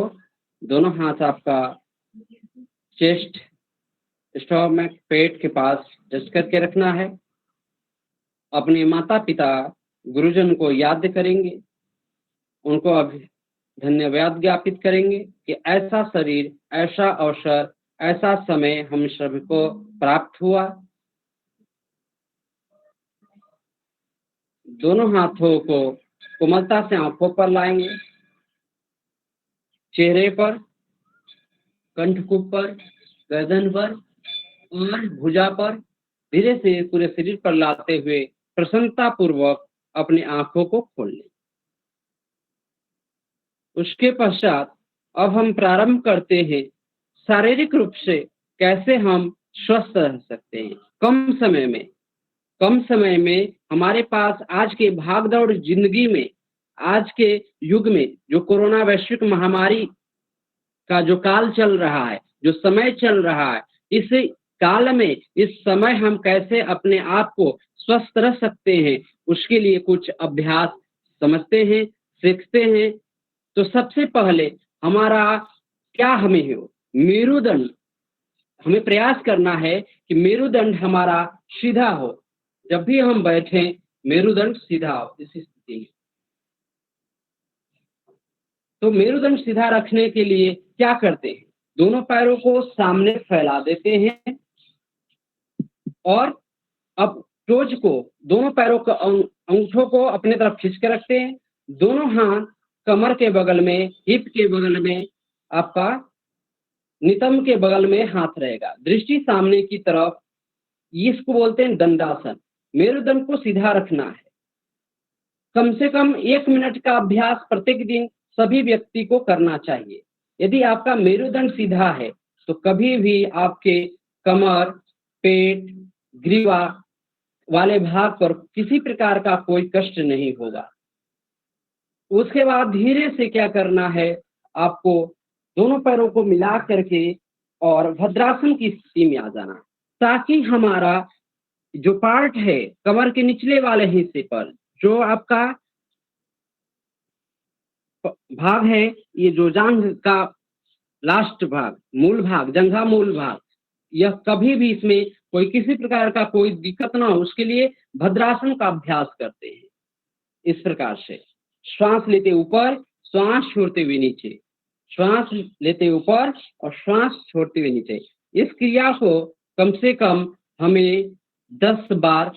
दोनों हाथ आपका चेस्ट, स्टोमक, पेट के पास टच करके रखना है। अपने माता पिता गुरुजन को याद करेंगे, उनको अभी धन्यवाद ज्ञापित करेंगे कि ऐसा शरीर, ऐसा अवसर, ऐसा समय हम सभी को प्राप्त हुआ। दोनों हाथों को कोमलता से आंखों पर लाएंगे, चेहरे पर, कंठकूप पर, गर्दन पर और भुजा पर धीरे से पूरे शरीर पर लाते हुए प्रसन्नता पूर्वक अपनी आंखों को खोल लें। उसके पश्चात अब हम प्रारंभ करते हैं शारीरिक रूप से कैसे हम स्वस्थ रह सकते हैं कम समय में हमारे पास आज के भागदौड़ जिंदगी में, आज के युग में जो कोरोना वैश्विक महामारी का जो काल चल रहा है, जो समय चल रहा है, इस काल में, इस समय हम कैसे अपने आप को स्वस्थ रख सकते हैं, उसके लिए कुछ अभ्यास समझते हैं, सीखते हैं। तो सबसे पहले हमारा क्या हमें हो, मेरुदंड, हमें प्रयास करना है कि मेरुदंड हमारा सीधा हो। जब भी हम बैठे मेरुदंड सीधा हो इस स्थिति में। तो मेरुदंड सीधा रखने के लिए क्या करते हैं, दोनों पैरों को सामने फैला देते हैं और अब टोज को, दोनों पैरों के अंगूठों को अपने तरफ खींच के रखते हैं। दोनों हाथ कमर के बगल में, हिप के बगल में, आपका नितंब के बगल में हाथ रहेगा, दृष्टि सामने की तरफ। इसको बोलते हैं दंडासन। मेरुदंड को सीधा रखना है। कम से कम 1 मिनट का अभ्यास प्रत्येक दिन सभी व्यक्ति को करना चाहिए। यदि आपका मेरुदंड सीधा है तो कभी भी आपके कमर, पेट, ग्रीवा वाले भाग पर किसी प्रकार का कोई कष्ट नहीं होगा। उसके बाद धीरे से क्या करना है, आपको दोनों पैरों को मिला करके और भद्रासन की स्थिति में आ जाना, ताकि हमारा जो पार्ट है कमर के निचले वाले हिस्से पर, जो आपका भाग है, ये जो जांघ का लास्ट भाग, मूल भाग, जंघा मूल भाग, यह कभी भी इसमें कोई किसी प्रकार का कोई दिक्कत ना हो, उसके लिए भद्रासन का अभ्यास करते हैं। इस प्रकार से श्वास लेते ऊपर, श्वास छोड़ते हुए नीचे, श्वास लेते ऊपर और श्वास छोड़ते हुए नीचे। इस क्रिया को कम से कम हमें 10 बार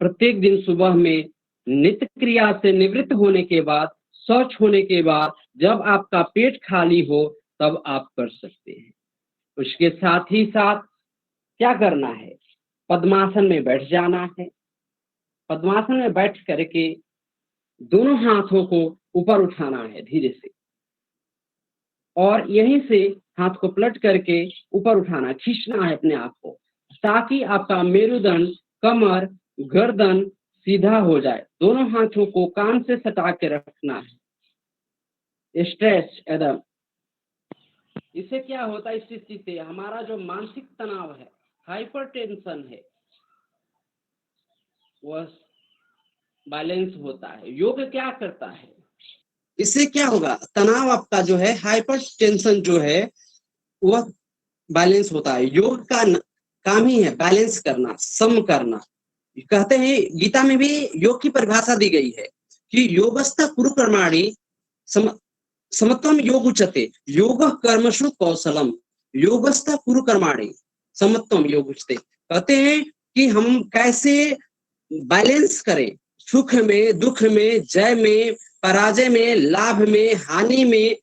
प्रत्येक दिन सुबह में नित्य क्रिया से निवृत्त होने के बाद, शौच होने के बाद, जब आपका पेट खाली हो तब आप कर सकते हैं। उसके साथ ही साथ क्या करना है, पद्मासन में बैठ जाना है। पद्मासन में बैठ करके दोनों हाथों को ऊपर उठाना है धीरे से, और यहीं से हाथ को पलट करके ऊपर उठाना, खींचना है अपने आप को, ताकि आपका मेरुदंड, कमर, गर्दन सीधा हो जाए। दोनों हाथों को कान से सटा के रखना है, स्ट्रेच एकदम। इससे क्या होता है, इस स्थिति से हमारा जो मानसिक तनाव है, हाइपर टेंशन है, वह बैलेंस होता है। योग क्या करता है, इससे क्या होगा, तनाव आपका जो है, हाइपर टेंशन जो है, वह बैलेंस होता है। योग का काम ही है बैलेंस करना, सम करना। कहते हैं गीता में भी योग की परिभाषा दी गई है कि योगस्थ कुरु कर्माणि समत्वम योग उच्यते, योग कर्मसु कौशलम, योगस्थ कुरु कर्माणि समत्वम योग उच्यते। कहते हैं कि हम कैसे बैलेंस करें, सुख में, दुख में, जय में, पराजय में, लाभ में, हानि में,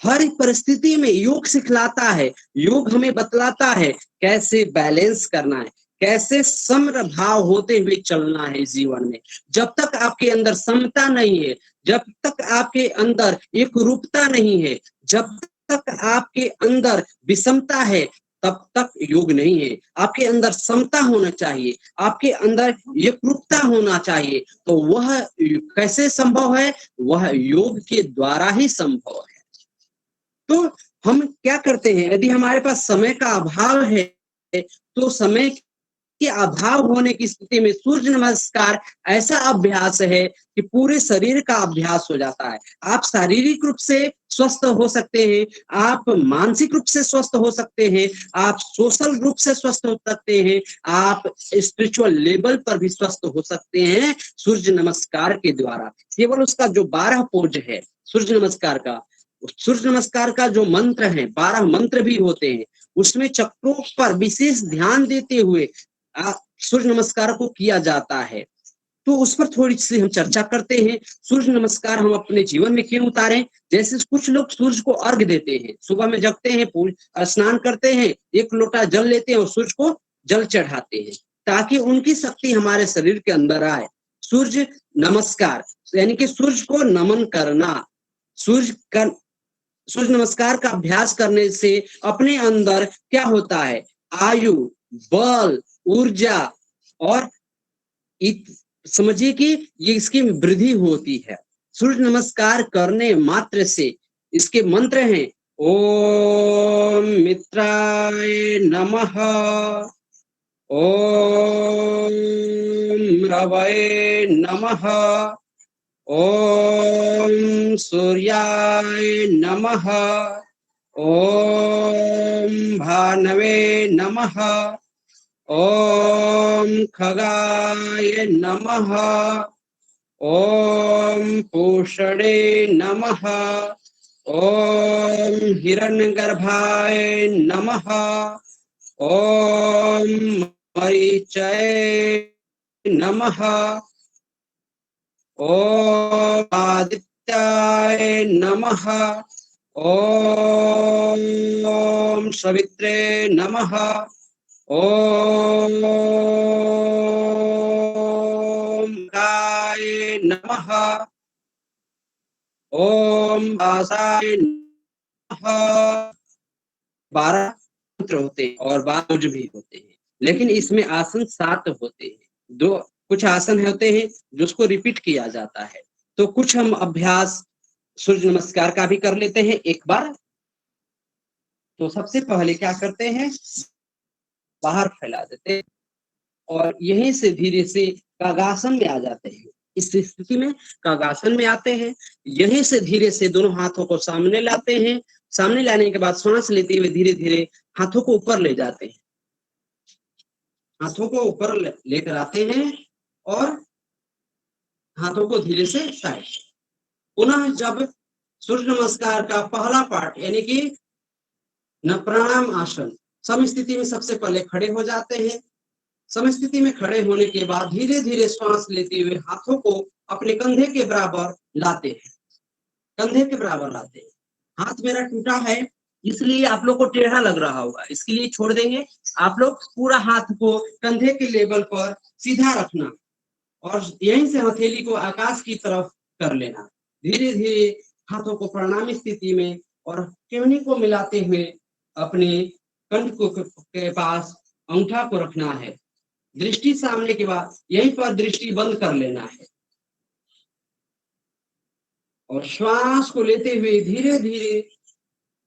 हर परिस्थिति में योग सिखलाता है। योग हमें बतलाता है कैसे बैलेंस करना है, कैसे समर भाव होते हुए चलना है जीवन में। जब तक आपके अंदर समता नहीं है, जब तक आपके अंदर एक रूपता नहीं है, जब तक आपके अंदर विषमता है, तब तक योग नहीं है। आपके अंदर समता होना चाहिए, आपके अंदर एक रूपता होना चाहिए। तो वह कैसे संभव है, वह योग के द्वारा ही संभव है। तो हम क्या करते हैं, यदि हमारे पास समय का अभाव है तो समय के अभाव होने की स्थिति में सूर्य नमस्कार ऐसा अभ्यास है कि पूरे शरीर का अभ्यास हो जाता है। आप शारीरिक रूप से स्वस्थ हो सकते हैं, आप मानसिक रूप से स्वस्थ हो सकते हैं, आप सोशल रूप से स्वस्थ हो सकते हैं, आप स्पिरिचुअल लेवल पर भी स्वस्थ हो सकते हैं सूर्य नमस्कार के द्वारा। केवल उसका जो 12 पोज है सूर्य नमस्कार का, सूर्य नमस्कार का जो मंत्र है, 12 मंत्र भी होते हैं, उसमें चक्रों पर विशेष ध्यान देते हुए सूर्य नमस्कार को किया जाता है। तो उस पर थोड़ी सी हम चर्चा करते हैं। सूर्य नमस्कार हम अपने जीवन में क्यों उतारें। जैसे कुछ लोग सूर्य को अर्घ देते हैं, सुबह में जगते हैं, स्नान करते हैं, 1 लोटा जल लेते हैं और सूर्य को जल चढ़ाते हैं, ताकि उनकी शक्ति हमारे शरीर के अंदर आए। सूर्य नमस्कार यानी कि सूर्य को नमन करना, सूर्य नमस्कार का अभ्यास करने से अपने अंदर क्या होता है, आयु, बल, ऊर्जा और समझिए कि ये इसकी वृद्धि होती है। सूर्य नमस्कार करने मात्र से इसके मंत्र हैं, ओम मित्राय नमः, ओम रवये नमः, ओम सूर्याय नमः, ओम भानवे नमः, ओम खगाय नमः, ओम पूषणे नमः, ओम हिरण्यगर्भाय नमः, ओम मरीचय नमः, ओम आदित्याय नमः, ओम सवित्रे नमः, ओम गाय नमः, ओम आसाय नमः। 12 मंत्र होते हैं और 12 भी होते हैं, लेकिन इसमें आसन 7 होते हैं। दो कुछ आसन होते हैं जो उसको रिपीट किया जाता है। तो कुछ हम अभ्यास सूर्य नमस्कार का भी कर लेते हैं एक बार। तो सबसे पहले क्या करते हैं, बाहर फैला देते हैं और यहीं से धीरे से कागासन में आ जाते हैं। इस स्थिति में कागासन में आते हैं, यहीं से धीरे से दोनों हाथों को सामने लाते हैं। सामने लाने के बाद सांस लेते हुए धीरे धीरे हाथों को ऊपर ले जाते हैं, हाथों को ऊपर लेकर आते हैं और हाथों को धीरे से साइड। पुनः जब सूर्य नमस्कार का पहला पार्ट यानी कि न प्राणायाम आसन, सम स्थिति में सबसे पहले खड़े हो जाते हैं। समस्थिति में खड़े होने के बाद धीरे धीरे श्वास लेते हुए हाथों को अपने कंधे के बराबर लाते हैं, कंधे के बराबर लाते हैं। हाथ मेरा टूटा है इसलिए आप लोग को टेढ़ा लग रहा होगा, इसके लिए छोड़ देंगे। आप लोग पूरा हाथ को कंधे के लेवल पर सीधा रखना और यहीं से हथेली को आकाश की तरफ कर लेना। धीरे धीरे हाथों को प्रणामी स्थिति में और केवनी को मिलाते हुए अपने कंठ को के पास अंगूठा को रखना है। दृष्टि सामने के बाद यहीं पर दृष्टि बंद कर लेना है और श्वास को लेते हुए धीरे धीरे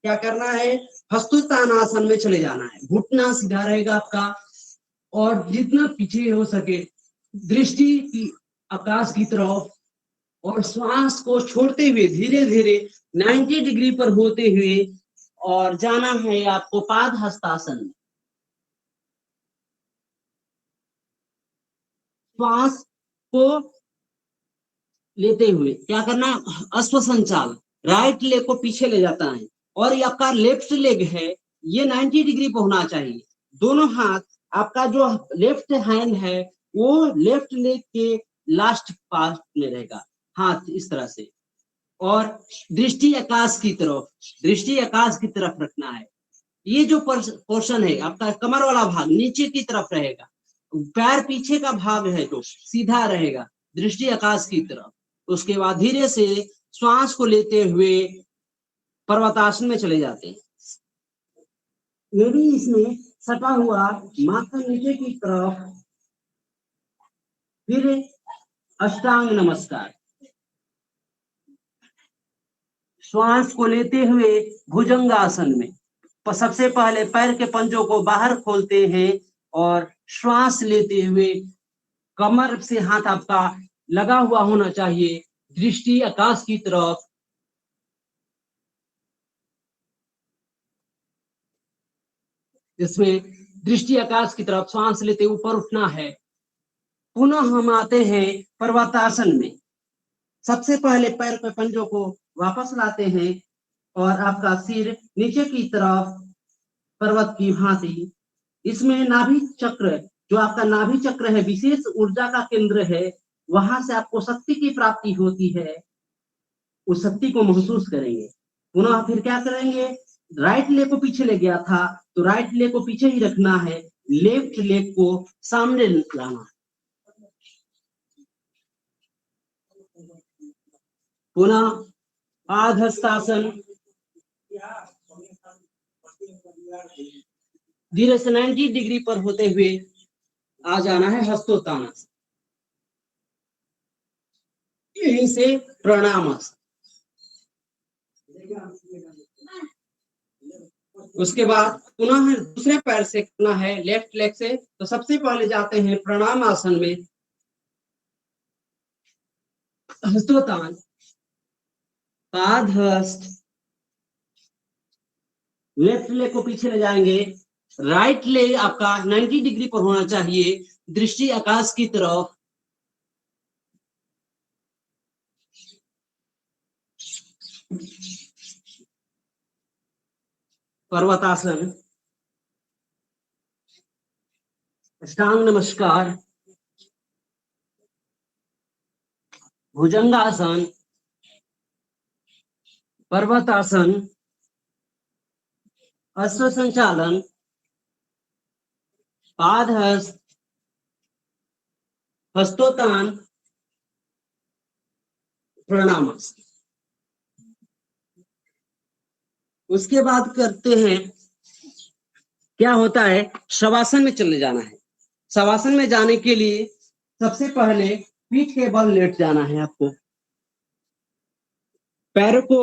क्या करना है, हस्तोत्तानासन में चले जाना है। घुटना सीधा रहेगा आपका और जितना पीछे हो सके दृष्टि की आकाश की तरफ और श्वास को छोड़ते हुए धीरे धीरे 90 डिग्री पर होते हुए और जाना है आपको पाद हस्तासन में। श्वास को लेते हुए क्या करना है, अश्व संचाल, राइट लेग को पीछे ले जाता है और ये आपका लेफ्ट लेग है ये 90 डिग्री पे होना चाहिए। दोनों हाथ आपका जो लेफ्ट हैंड है वो लेफ्ट लेग के लास्ट पार्ट में रहेगा, हाथ इस तरह से और दृष्टि आकाश की तरफ, दृष्टि आकाश की तरफ रखना है। ये जो पोर्शन है आपका कमर वाला भाग नीचे की तरफ रहेगा, पैर पीछे का भाग है जो सीधा रहेगा, दृष्टि आकाश की तरफ। उसके बाद धीरे से श्वास को लेते हुए पर्वतासन में चले जाते हैं। ये भी इसमें सटा हुआ माथा नीचे की तरफ। फिर अष्टांग नमस्कार, श्वास को लेते हुए भुजंगासन में सबसे पहले पैर के पंजों को बाहर खोलते हैं और श्वास लेते हुए कमर से हाथ आपका लगा हुआ होना चाहिए, दृष्टि आकाश की तरफ। इसमें दृष्टि आकाश की तरफ श्वास लेते ऊपर उठना है। पुनः हम आते हैं पर्वतासन में। सबसे पहले पैर के पंजों को वापस लाते हैं और आपका सिर नीचे की तरफ पर्वत की भांति। इसमें नाभि चक्र, जो आपका नाभि चक्र है विशेष ऊर्जा का केंद्र है, वहां से आपको शक्ति की प्राप्ति होती है, उस शक्ति को महसूस करेंगे। पुनः फिर क्या करेंगे, राइट लेग को पीछे ले गया था तो राइट लेग को पीछे ही रखना है, लेफ्ट लेग को सामने लाना है। पुनः आधस्तासन, धीरे से 90 डिग्री पर होते हुए आ जाना है हस्तोत्तानासन। यहीं से प्रणामासन। उसके बाद पुनः दूसरे पैर से करना है, लेफ्ट लेग से। तो सबसे पहले जाते हैं प्रणामासन में, हस्तोत्तान, पाद हस्त, लेफ्ट लेग को पीछे ले जाएंगे, राइट लेग आपका 90 डिग्री पर होना चाहिए, दृष्टि आकाश की तरफ। पर्वतासन, अष्टांग नमस्कार, भुजंगासन, पर्वतासन, अश्व संचालन, पाद हस्त, हस्तोत्तान, प्रणामासन। उसके बाद करते हैं, क्या होता है, शवासन में चले जाना है। शवासन में जाने के लिए सबसे पहले पीठ के बल लेट जाना है आपको। पैरों को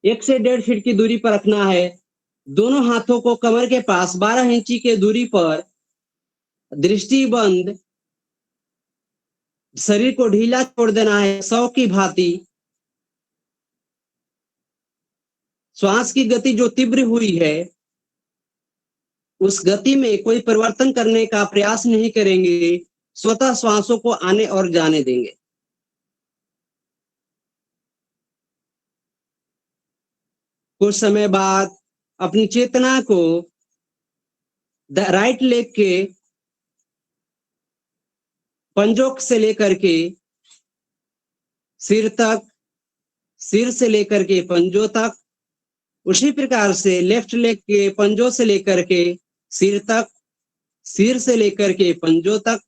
1 से 1.5 फीट की दूरी पर रखना है। दोनों हाथों को कमर के पास 12 इंची के दूरी पर, दृष्टि बंद, शरीर को ढीला छोड़ देना है 100 की भांति। श्वास की गति जो तीव्र हुई है, उस गति में कोई परिवर्तन करने का प्रयास नहीं करेंगे, स्वतः श्वासों को आने और जाने देंगे। कुछ समय बाद अपनी चेतना को राइट लेग के पंजों से लेकर के सिर तक, सिर से लेकर के पंजों तक, उसी प्रकार से लेफ्ट लेग के पंजों से लेकर के सिर तक, सिर से लेकर के पंजों तक,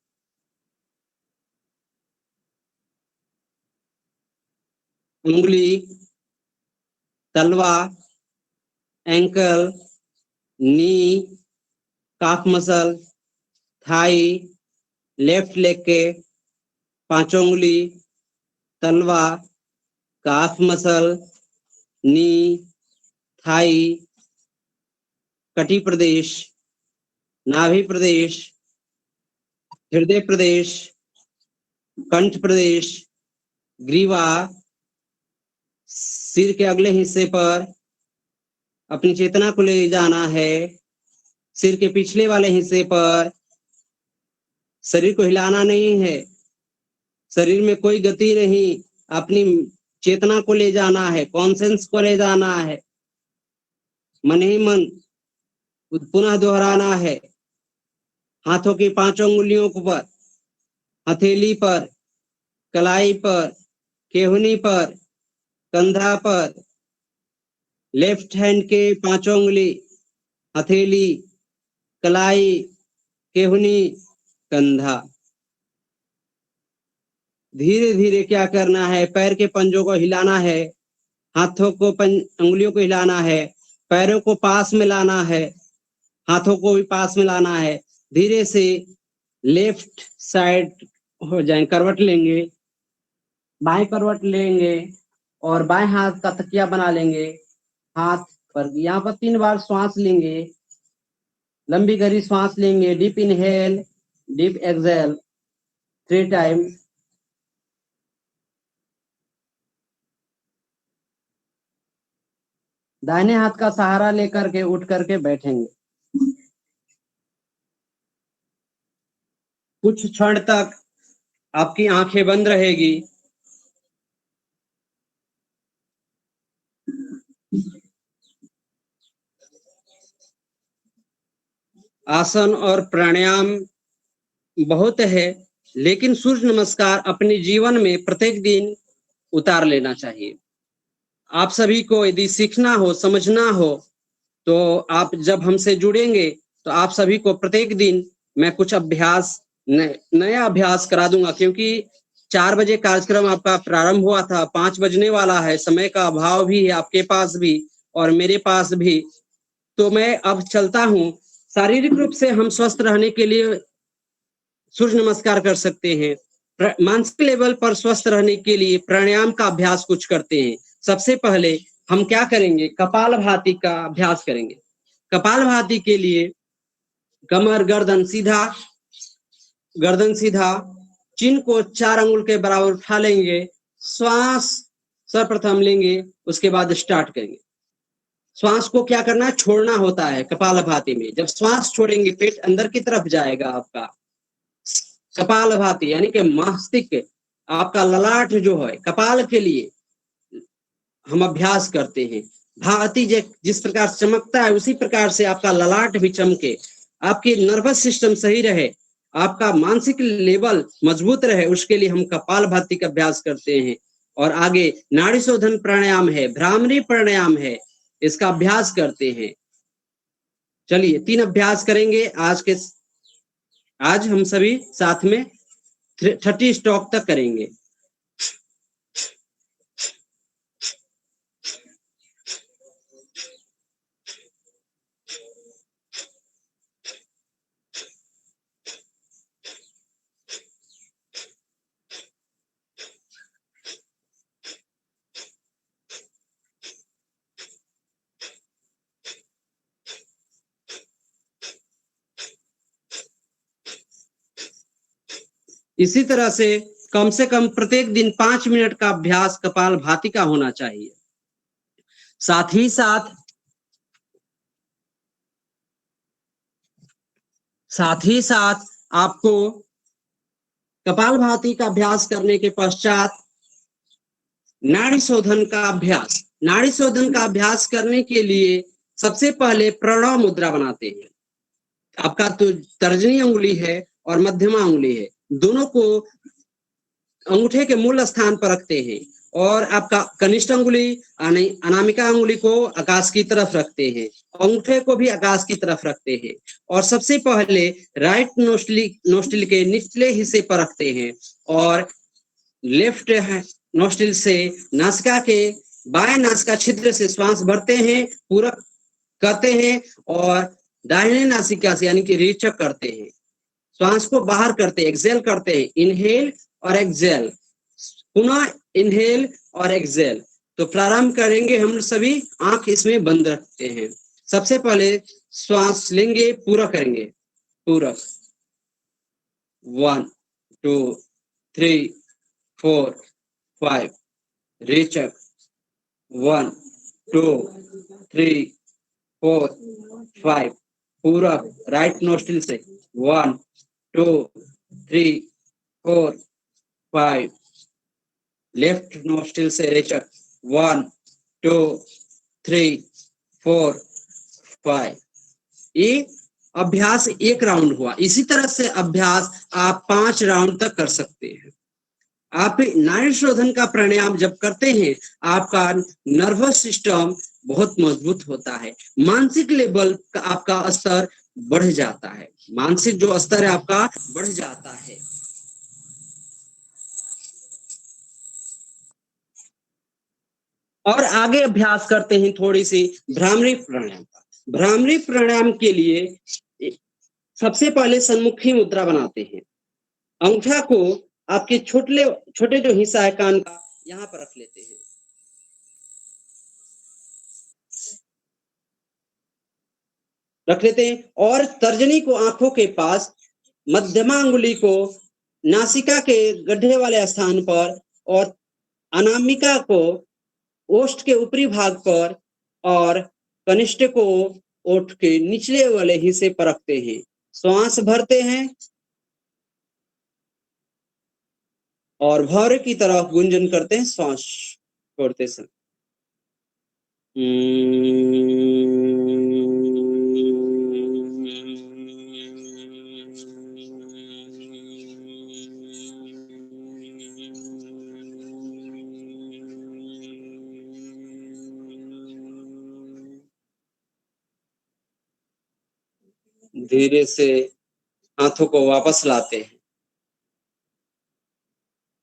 उंगली, तलवा, ankle, knee, calf muscle, thigh, left leg के 5 उंगली, तलवा, काफ मसल, नी, थाई, कटी प्रदेश, नाभि प्रदेश, हृदय प्रदेश, कंठ प्रदेश, ग्रीवा, सिर के अगले हिस्से पर अपनी चेतना को ले जाना है। सिर के पिछले वाले हिस्से पर शरीर को हिलाना नहीं है, शरीर में कोई गति नहीं, अपनी चेतना को ले जाना है, कॉन्सेंस को ले जाना है, मन ही मन पुनः दोहराना है। हाथों की 5 उंगलियों पर, हथेली पर, कलाई पर, केहनी पर, कंधा पर, लेफ्ट हैंड के 5 उंगली, हथेली, कलाई, केहनी, कंधा। धीरे धीरे क्या करना है, पैर के पंजों को हिलाना है, हाथों को उंगलियों को हिलाना है, पैरों को पास में लाना है, हाथों को भी पास में लाना है। धीरे से लेफ्ट साइड हो जाए, करवट लेंगे, बाएं करवट लेंगे और बाएं हाथ का तकिया बना लेंगे हाथ पर। यहाँ पर 3 बार श्वास लेंगे, लंबी गहरी श्वास लेंगे, deep inhale, deep exhale 3 time. दाहिने हाथ का सहारा लेकर के उठ करके बैठेंगे। कुछ क्षण तक आपकी आंखें बंद रहेगी। आसन और प्राणायाम बहुत है, लेकिन सूर्य नमस्कार अपने जीवन में प्रत्येक दिन उतार लेना चाहिए। आप सभी को यदि सीखना हो, समझना हो, तो आप जब हमसे जुड़ेंगे तो आप सभी को प्रत्येक दिन मैं कुछ अभ्यास, नया अभ्यास करा दूंगा, क्योंकि 4 बजे कार्यक्रम आपका प्रारंभ हुआ था, 5 बजने वाला है, समय का अभाव भी है आपके पास भी, और मेरे पास भी। तो मैं अब चलता हूँ। शारीरिक रूप से हम स्वस्थ रहने के लिए सूर्य नमस्कार कर सकते हैं। मानसिक लेवल पर स्वस्थ रहने के लिए प्राणायाम का अभ्यास कुछ करते हैं। सबसे पहले हम क्या करेंगे, कपालभाति का अभ्यास करेंगे। कपालभाति के लिए कमर गर्दन सीधा, चिन को 4 अंगुल के बराबर उठा लेंगे। श्वास सर्वप्रथम लेंगे, उसके बाद स्टार्ट करेंगे। श्वास को क्या करना है, छोड़ना होता है कपालभाति में। जब श्वास छोड़ेंगे पेट अंदर की तरफ जाएगा आपका। कपालभाति यानी कि मस्तिष्क, आपका ललाट जो है कपाल के लिए हम अभ्यास करते हैं। भांति जिस प्रकार चमकता है उसी प्रकार से आपका ललाट भी चमके, आपकी नर्वस सिस्टम सही रहे, आपका मानसिक लेवल मजबूत रहे, उसके लिए हम कपालभाति का अभ्यास करते हैं। और आगे नाड़ी शोधन प्राणायाम है, भ्रामरी प्राणायाम है, इसका अभ्यास करते हैं। चलिए 3 अभ्यास करेंगे आज हम सभी साथ में 30 स्ट्रोक तक करेंगे। इसी तरह से कम प्रत्येक दिन 5 मिनट का अभ्यास कपालभाति का होना चाहिए। साथ ही साथ आपको कपालभाति का अभ्यास करने के पश्चात नाड़ी शोधन का अभ्यास करने के लिए सबसे पहले प्रणव मुद्रा बनाते हैं। आपका तो तर्जनी अंगुली है और मध्यमा अंगुली है, दोनों को अंगूठे के मूल स्थान पर रखते हैं और आपका कनिष्ठ अंगुली अनामिका अंगुली को आकाश की तरफ रखते हैं, अंगूठे को भी आकाश की तरफ रखते हैं और सबसे पहले राइट नोस्ट्रिल के निचले हिस्से पर रखते हैं और लेफ्ट नोस्ट्रिल से नासिका के बाएं नासिका छिद्र से श्वास भरते हैं, पूरा करते हैं और दाहिने नासिका से यानी कि रेचक करते हैं, श्वास को बाहर करते हैं, एक्सेल करते हैं, इनहेल और एक्सेल, पुनः इनहेल और एक्सेल। तो प्रारंभ करेंगे हम सभी, आंख इसमें बंद रखते हैं। सबसे पहले श्वास लेंगे, पूरा करेंगे, पूरा 1 2 3 4 5, रेचक 1 2 3 4 5, पूरा राइट नोस्ट्रिल से 1 2 3 4 5, लेफ्ट नोस्ट्रिल से रेचक 1 2 3 4 5। ये अभ्यास 1 राउंड हुआ। इसी तरह से अभ्यास आप 5 राउंड तक कर सकते हैं। आप नाड़ी शोधन का प्राणायाम जब करते हैं, आपका नर्वस सिस्टम बहुत मजबूत होता है, मानसिक लेवल का आपका स्तर बढ़ जाता है, मानसिक जो स्तर है आपका बढ़ जाता है। और आगे अभ्यास करते हैं थोड़ी सी भ्रामरी प्राणायाम का। भ्रामरी प्राणायाम के लिए सबसे पहले सन्मुखी मुद्रा बनाते हैं। अंगूठा को आपके छोटे जो हिस्सा है कान का, यहाँ पर रख लेते हैं। और तर्जनी को आंखों के पास, मध्यमा अंगुली को नासिका के गड्ढे वाले स्थान पर और अनामिका को ओष्ठ के ऊपरी भाग पर और कनिष्ठ को ओठ के निचले वाले हिस्से पर रखते हैं। श्वास भरते हैं और भौरे की तरफ गुंजन करते हैं श्वास छोड़ते समय। धीरे से हाथों को वापस लाते हैं।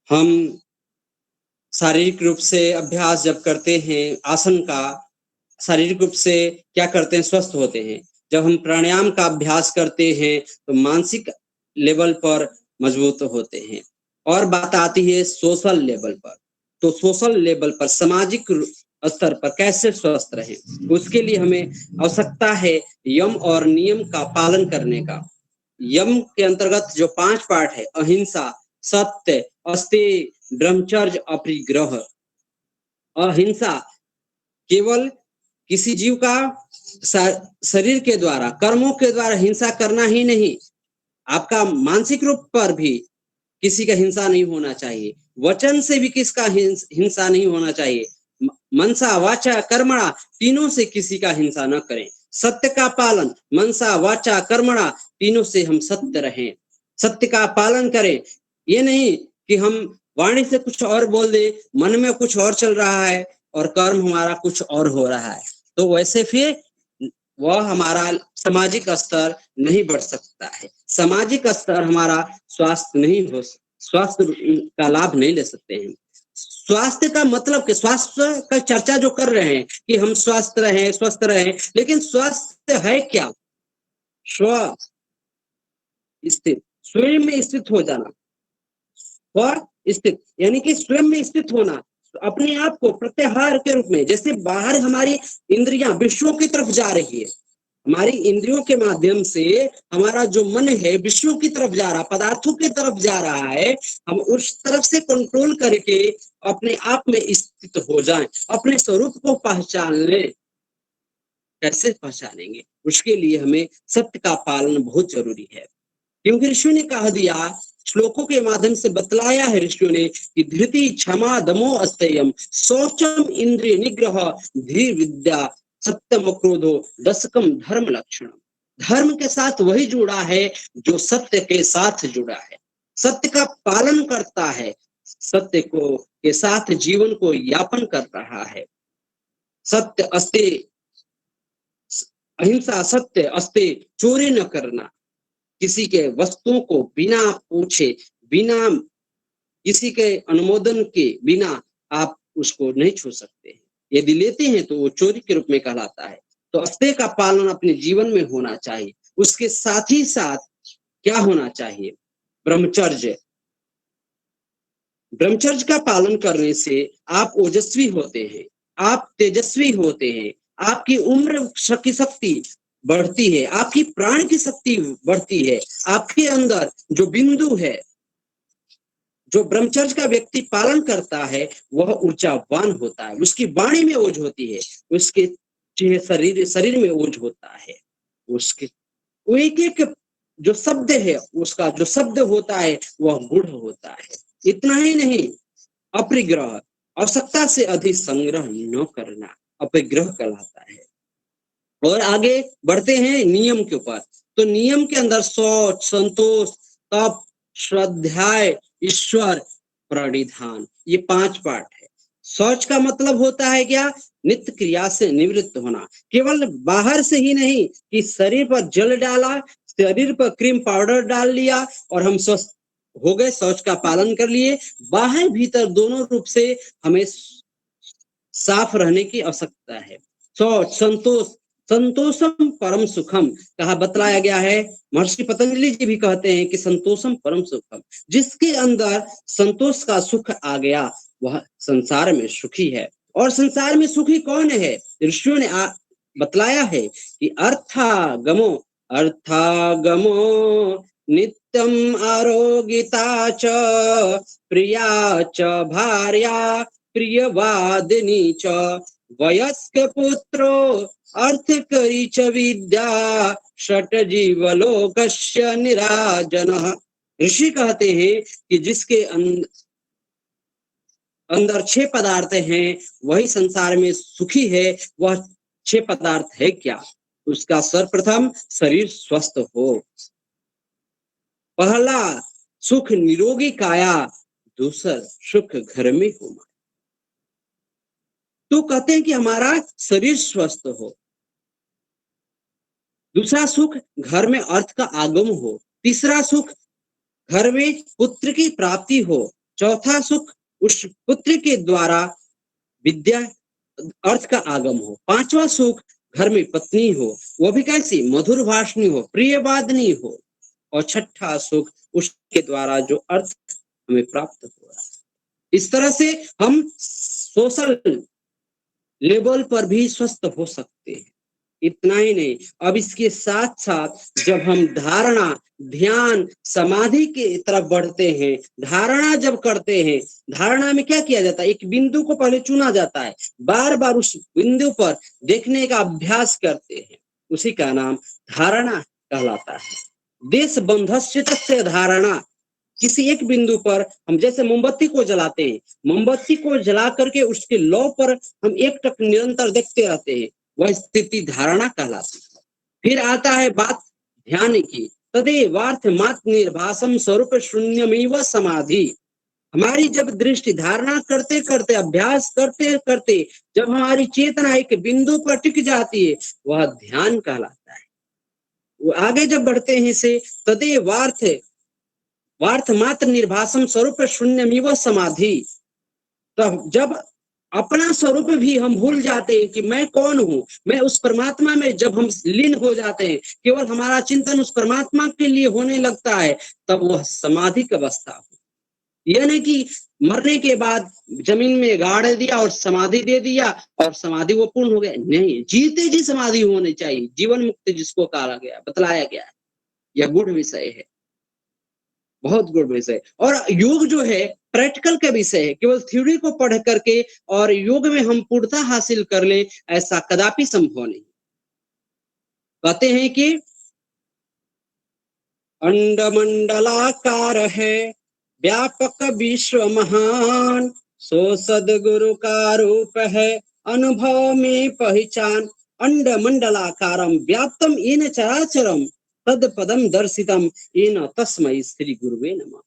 हम शारीरिक रूप से अभ्यास जब करते हैं आसन का, शारीरिक रूप से क्या करते हैं, स्वस्थ होते हैं। जब हम प्राणायाम का अभ्यास करते हैं तो मानसिक लेवल पर मजबूत होते हैं। और बात आती है सोशल लेवल पर, तो सोशल लेवल पर, सामाजिक स्तर पर कैसे स्वस्थ रहे, उसके लिए हमें आवश्यकता है यम और नियम का पालन करने का। यम के अंतर्गत जो 5 पाठ है, अहिंसा, सत्य, अस्तेय, ब्रह्मचर्य, अपरिग्रह। अहिंसा केवल किसी जीव का शरीर के द्वारा, कर्मों के द्वारा हिंसा करना ही नहीं, आपका मानसिक रूप पर भी किसी का हिंसा नहीं होना चाहिए, वचन से भी किसका हिंसा नहीं होना चाहिए, मनसा वाचा कर्मणा तीनों से किसी का हिंसा न करें। सत्य का पालन, मनसा वाचा कर्मणा तीनों से हम सत्य रहें, सत्य का पालन करें। ये नहीं कि हम वाणी से कुछ और बोल दे, मन में कुछ और चल रहा है और कर्म हमारा कुछ और हो रहा है, तो वैसे फिर वह हमारा सामाजिक स्तर नहीं बढ़ सकता है, सामाजिक स्तर हमारा स्वास्थ्य का लाभ नहीं ले सकते हैं। स्वास्थ्य का मतलब कि स्वास्थ्य का चर्चा जो कर रहे हैं कि हम स्वस्थ रहें, लेकिन स्वास्थ्य है क्या? स्थित, स्वयं में स्थित हो जाना, स्थित यानी कि स्वयं में स्थित होना, अपने आप को प्रत्याहार के रूप में। जैसे बाहर हमारी इंद्रियां विषयों की तरफ जा रही है, हमारी इंद्रियों के माध्यम से हमारा जो मन है विषयों की तरफ जा रहा, पदार्थों की तरफ जा रहा है, हम उस तरफ से कंट्रोल करके अपने आप में स्थित हो जाएं, अपने स्वरूप को पहचान ले। कैसे पहचानेंगे? उसके लिए हमें सत्य का पालन बहुत जरूरी है, क्योंकि ऋषियों ने कह दिया, श्लोकों के माध्यम से बतलाया है ऋषियों ने कि धृति, क्षमा, दमो, अस्थेयम, शौचम, इंद्रिय निग्रह, धीर विद्या, सत्यम, क्रोधो, दशकम, धर्म लक्षणम। धर्म के साथ वही जुड़ा है जो सत्य के साथ जुड़ा है, सत्य का पालन करता है, सत्य को के साथ जीवन को यापन कर रहा है। सत्य अस्ते, अहिंसा, सत्य अस्ते, चोरी न करना, किसी के वस्तुओं को बिना पूछे, बिना किसी के अनुमोदन के बिना आप उसको नहीं छू सकते हैं, यदि लेते हैं तो वो चोरी के रूप में कहलाता है। तो अस्तेय का पालन अपने जीवन में होना चाहिए। उसके साथ ही साथ क्या होना चाहिए? ब्रह्मचर्य। ब्रह्मचर्य का पालन करने से आप ओजस्वी होते हैं, आप तेजस्वी होते हैं, आपकी उम्र की शक्ति बढ़ती है, आपकी प्राण की शक्ति बढ़ती है, आपके अंदर जो बिंदु है, जो ब्रह्मचर्य का व्यक्ति पालन करता है वह ऊर्जावान होता है, उसकी वाणी में ओज होती है, उसके शरीर में ओज होता है, उसके एक एक जो शब्द है, उसका जो शब्द होता है वह गुढ़ होता है। इतना ही नहीं, अपरिग्रह, आवश्यकता से अधिक संग्रह न करना अपरिग्रह कहलाता है। और आगे बढ़ते हैं नियम के ऊपर, तो नियम के अंदर शौच, संतोष, तप, श्रद्धाय, ईश्वर, प्रणिधान, ये 5 पाठ है। शौच का मतलब होता है क्या? नित्य क्रिया से निवृत्त होना, केवल बाहर से ही नहीं कि शरीर पर जल डाला, शरीर पर क्रीम पाउडर डाल लिया और हम स्वस्थ हो गए, शौच का पालन कर लिए। बाहर भीतर दोनों रूप से हमें साफ रहने की आवश्यकता है। शौच, संतोष, संतोषम परम सुखम कहा बतलाया गया है। महर्षि पतंजलि जी भी कहते हैं कि संतोषम परम सुखम, जिसके अंदर संतोष का सुख आ गया वह संसार में सुखी है। और संसार में सुखी कौन है? ऋषियों ने बतलाया है कि अर्थागमो नित्यम आरोगिता च प्रिया च भार्या प्रियवादिनी च वयस्क पुत्रो अर्थकरी च विद्या षट जीवलोकस्य निराजनः। ऋषि कहते हैं कि जिसके अंदर 6 पदार्थ हैं वही संसार में सुखी है। वह 6 पदार्थ है क्या? उसका सर्वप्रथम शरीर स्वस्थ हो, पहला सुख निरोगी काया, दूसरा सुख घर में हो। तो कहते हैं कि हमारा शरीर स्वस्थ हो, दूसरा सुख घर में अर्थ का आगम हो, तीसरा सुख घर में पुत्र की प्राप्ति हो, चौथा सुख उस पुत्र के द्वारा विद्या अर्थ का आगम हो। पांचवा सुख घर में पत्नी हो, वो भी कैसी, मधुर भाषणी हो, प्रिय वादनी हो। और छठा सुख उसके द्वारा जो अर्थ हमें प्राप्त हो रहा है। इस तरह से हम सोशल लेवल पर भी स्वस्थ हो सकते हैं। इतना ही नहीं, अब इसके साथ साथ जब हम धारणा, ध्यान, समाधि की तरफ बढ़ते हैं, धारणा जब करते हैं, धारणा में क्या किया जाता है, एक बिंदु को पहले चुना जाता है, बार बार उस बिंदु पर देखने का अभ्यास करते हैं, उसी का नाम धारणा कहलाता है। देश बंधस्य तस्य धारणा, किसी एक बिंदु पर हम जैसे मोमबत्ती को जलाते हैं, मोमबत्ती को जला करके उसके लौ पर हम एक टक निरंतर देखते रहते हैं, वह स्थिति धारणा कहलाती है। फिर आता है बात ध्यान की, तदेवार्थ मात्र निर्भासम स्वरूप शून्यमेव समाधि। हमारी जब दृष्टि धारणा करते करते, अभ्यास करते करते जब हमारी चेतना एक बिंदु पर टिक जाती है, वह ध्यान कहलाता है। वो आगे जब बढ़ते हैं से तदेवार्थ वार्थ मात्र निर्भासम स्वरूप शून्यमेव समाधि, तो जब अपना स्वरूप भी हम भूल जाते हैं कि मैं कौन हूं, मैं उस परमात्मा में जब हम लीन हो जाते हैं, केवल हमारा चिंतन उस परमात्मा के लिए होने लगता है, तब वह समाधि की अवस्था हो। यह नहीं कि मरने के बाद जमीन में गाड़ दिया और समाधि दे दिया और समाधि वो पूर्ण हो गया, नहीं, जीते जी समाधि होनी चाहिए, जीवन मुक्ति जिसको कहा गया, बतलाया गया है। यह गूढ़ विषय है, बहुत गुड विषय। और योग जो है प्रैक्टिकल का विषय है, केवल थ्योरी को पढ़ करके और योग में हम पूर्णता हासिल कर ले, ऐसा कदापि संभव नहीं। कहते हैं कि अंडमंडलाकार है व्यापक विश्व महान, सो सदगुरु का रूप है अनुभव में पहचान। अंडमंडलाकारम व्याप्तम येन चराचरम तद पदम दर्शितम येन तस्मै श्री गुरुवे नमः।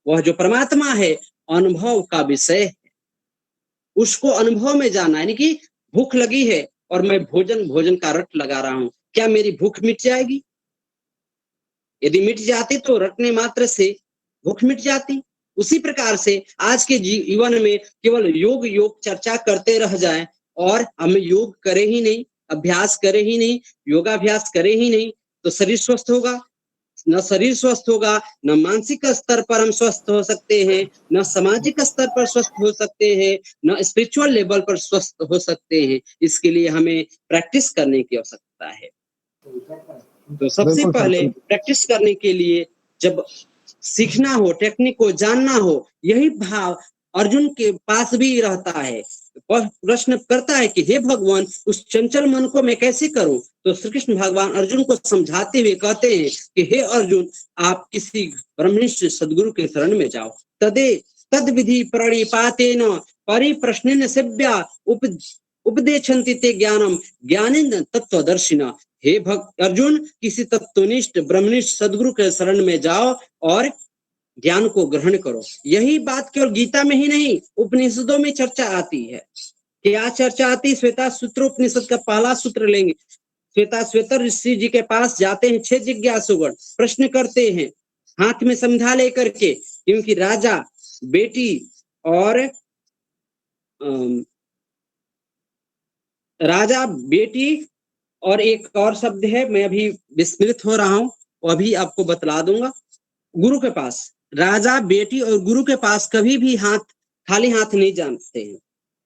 वह जो परमात्मा है अनुभव का विषय है, उसको अनुभव में जाना, यानी कि भूख लगी है और मैं भोजन का रट लगा रहा हूं, क्या मेरी भूख मिट जाएगी? यदि मिट जाती तो रटने मात्र से भूख मिट जाती। उसी प्रकार से आज के जीवन में केवल योग योग चर्चा करते रह जाएं और हम योग करे ही नहीं, अभ्यास करे ही नहीं, योगाभ्यास करे ही नहीं, तो शरीर स्वस्थ होगा? न शरीर स्वस्थ होगा, न मानसिक स्तर पर हम स्वस्थ हो सकते हैं, न सामाजिक स्तर पर स्वस्थ हो सकते हैं, न स्पिरिचुअल लेवल पर स्वस्थ हो सकते हैं। इसके लिए हमें प्रैक्टिस करने की आवश्यकता है। तो सबसे बिल्कुल सर, पहले बिल्कुल। प्रैक्टिस करने के लिए जब सीखना हो, टेक्निक को जानना हो, यही भाव अर्जुन के पास भी रहता है। वह प्रश्न करता है कि हे भगवान, उस चंचल मन को मैं कैसे करूं? तो श्री कृष्ण भगवान अर्जुन को समझाते हुए कहते हैं कि हे अर्जुन, आप किसी ब्रह्मनिष्ठ सदगुरु के शरण में जाओ। तद विधि प्रणिपातेन परिप्रश्नेन सेव्या उपदेशन्ति ते ज्ञानम ज्ञानेन तत्वदर्शिना। हे अर्जुन, किसी तत्वनिष्ठ ब्रह्मनिष्ठ सदगुरु के शरण में जाओ और ज्ञान को ग्रहण करो। यही बात केवल गीता में ही नहीं, उपनिषदों में चर्चा आती है। क्या चर्चा आती है? श्वेता सूत्र उपनिषद का पहला सूत्र लेंगे। श्वेता ऋषि जी के पास जाते हैं 6 जिज्ञासुगण, प्रश्न करते हैं हाथ में संध्या लेकर के, क्योंकि राजा, बेटी और राजा, बेटी और एक और शब्द है, मैं अभी विस्मृत हो रहा हूं, वो अभी आपको बतला दूंगा। गुरु के पास, राजा, बेटी और गुरु के पास कभी भी खाली हाथ नहीं जाते हैं।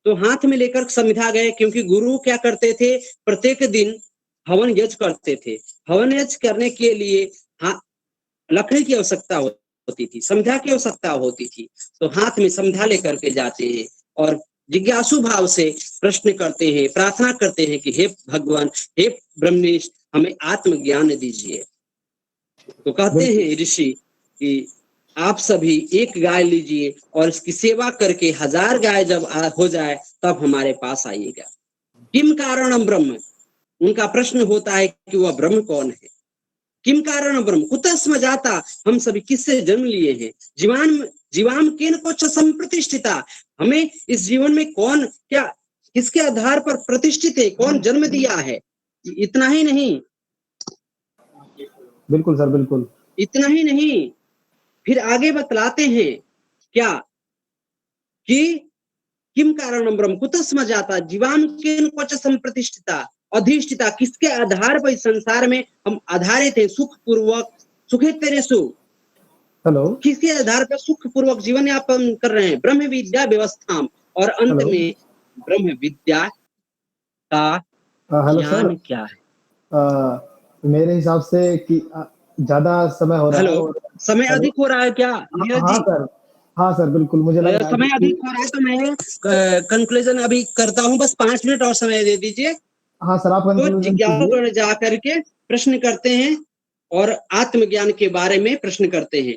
तो हाथ में लेकर संध्या गए, क्योंकि गुरु क्या करते थे, प्रत्येक दिन हवन यज्ञ करते थे। हवन यज्ञ करने के लिए लकड़ी की आवश्यकता होती थी, संध्या की आवश्यकता होती थी। तो हाथ में संध्या लेकर के जाते हैं और जिज्ञासु भाव से प्रश्न करते हैं, प्रार्थना करते हैं कि हे भगवान, हे ब्रह्मनिष्ठ, हमें आत्मज्ञान दीजिए। तो कहते हैं ऋषि कि आप सभी एक गाय लीजिए और इसकी सेवा करके 1000 गाय जब हो जाए तब हमारे पास आइएगा। किम कारणम ब्रह्म, उनका प्रश्न होता है कि वह ब्रह्म कौन है। किम कारण ब्रह्म कुतः स्म जाता, हम सभी किससे जन्म लिए हैं। जीवाम केन कोच संप्रतिष्ठिता, हमें इस जीवन में कौन क्या किसके आधार पर प्रतिष्ठित है, कौन जन्म दिया है। इतना ही नहीं, बिल्कुल सर, बिल्कुल। इतना ही नहीं, फिर आगे बतलाते हैं क्या कि किम कारणम ब्रह्म कुतः समझाता जीवाम केन क्वच संप्रतिष्ठिता अधिष्ठिता, किसके आधार पर इस संसार में हम आधारित हैं, सुख पूर्वक सुखेतरेषु, हेलो किसके आधार पर सुख पूर्वक जीवन यापन कर रहे हैं, ब्रह्म विद्या व्यवस्था, और अंत हेलो में ब्रह्म विद्या का हेलो सर। ज्ञान क्या है। मेरे हिसाब से कि ज्यादा समय हो रहा है हेलो, और समय हेलो अधिक हो रहा है क्या नीरज हाँ जी? सर, हाँ सर बिल्कुल मुझे लग रहा है समय कि अधिक हो रहा है तो मैं कंक्लूजन अभी करता हूं, बस 5 मिनट और समय दे दीजिए। हाँ सर आप तो कंक्लूजन कीजिए। जिज्ञासुगण जा करके प्रश्न करते हैं और आत्मज्ञान के बारे में प्रश्न करते हैं।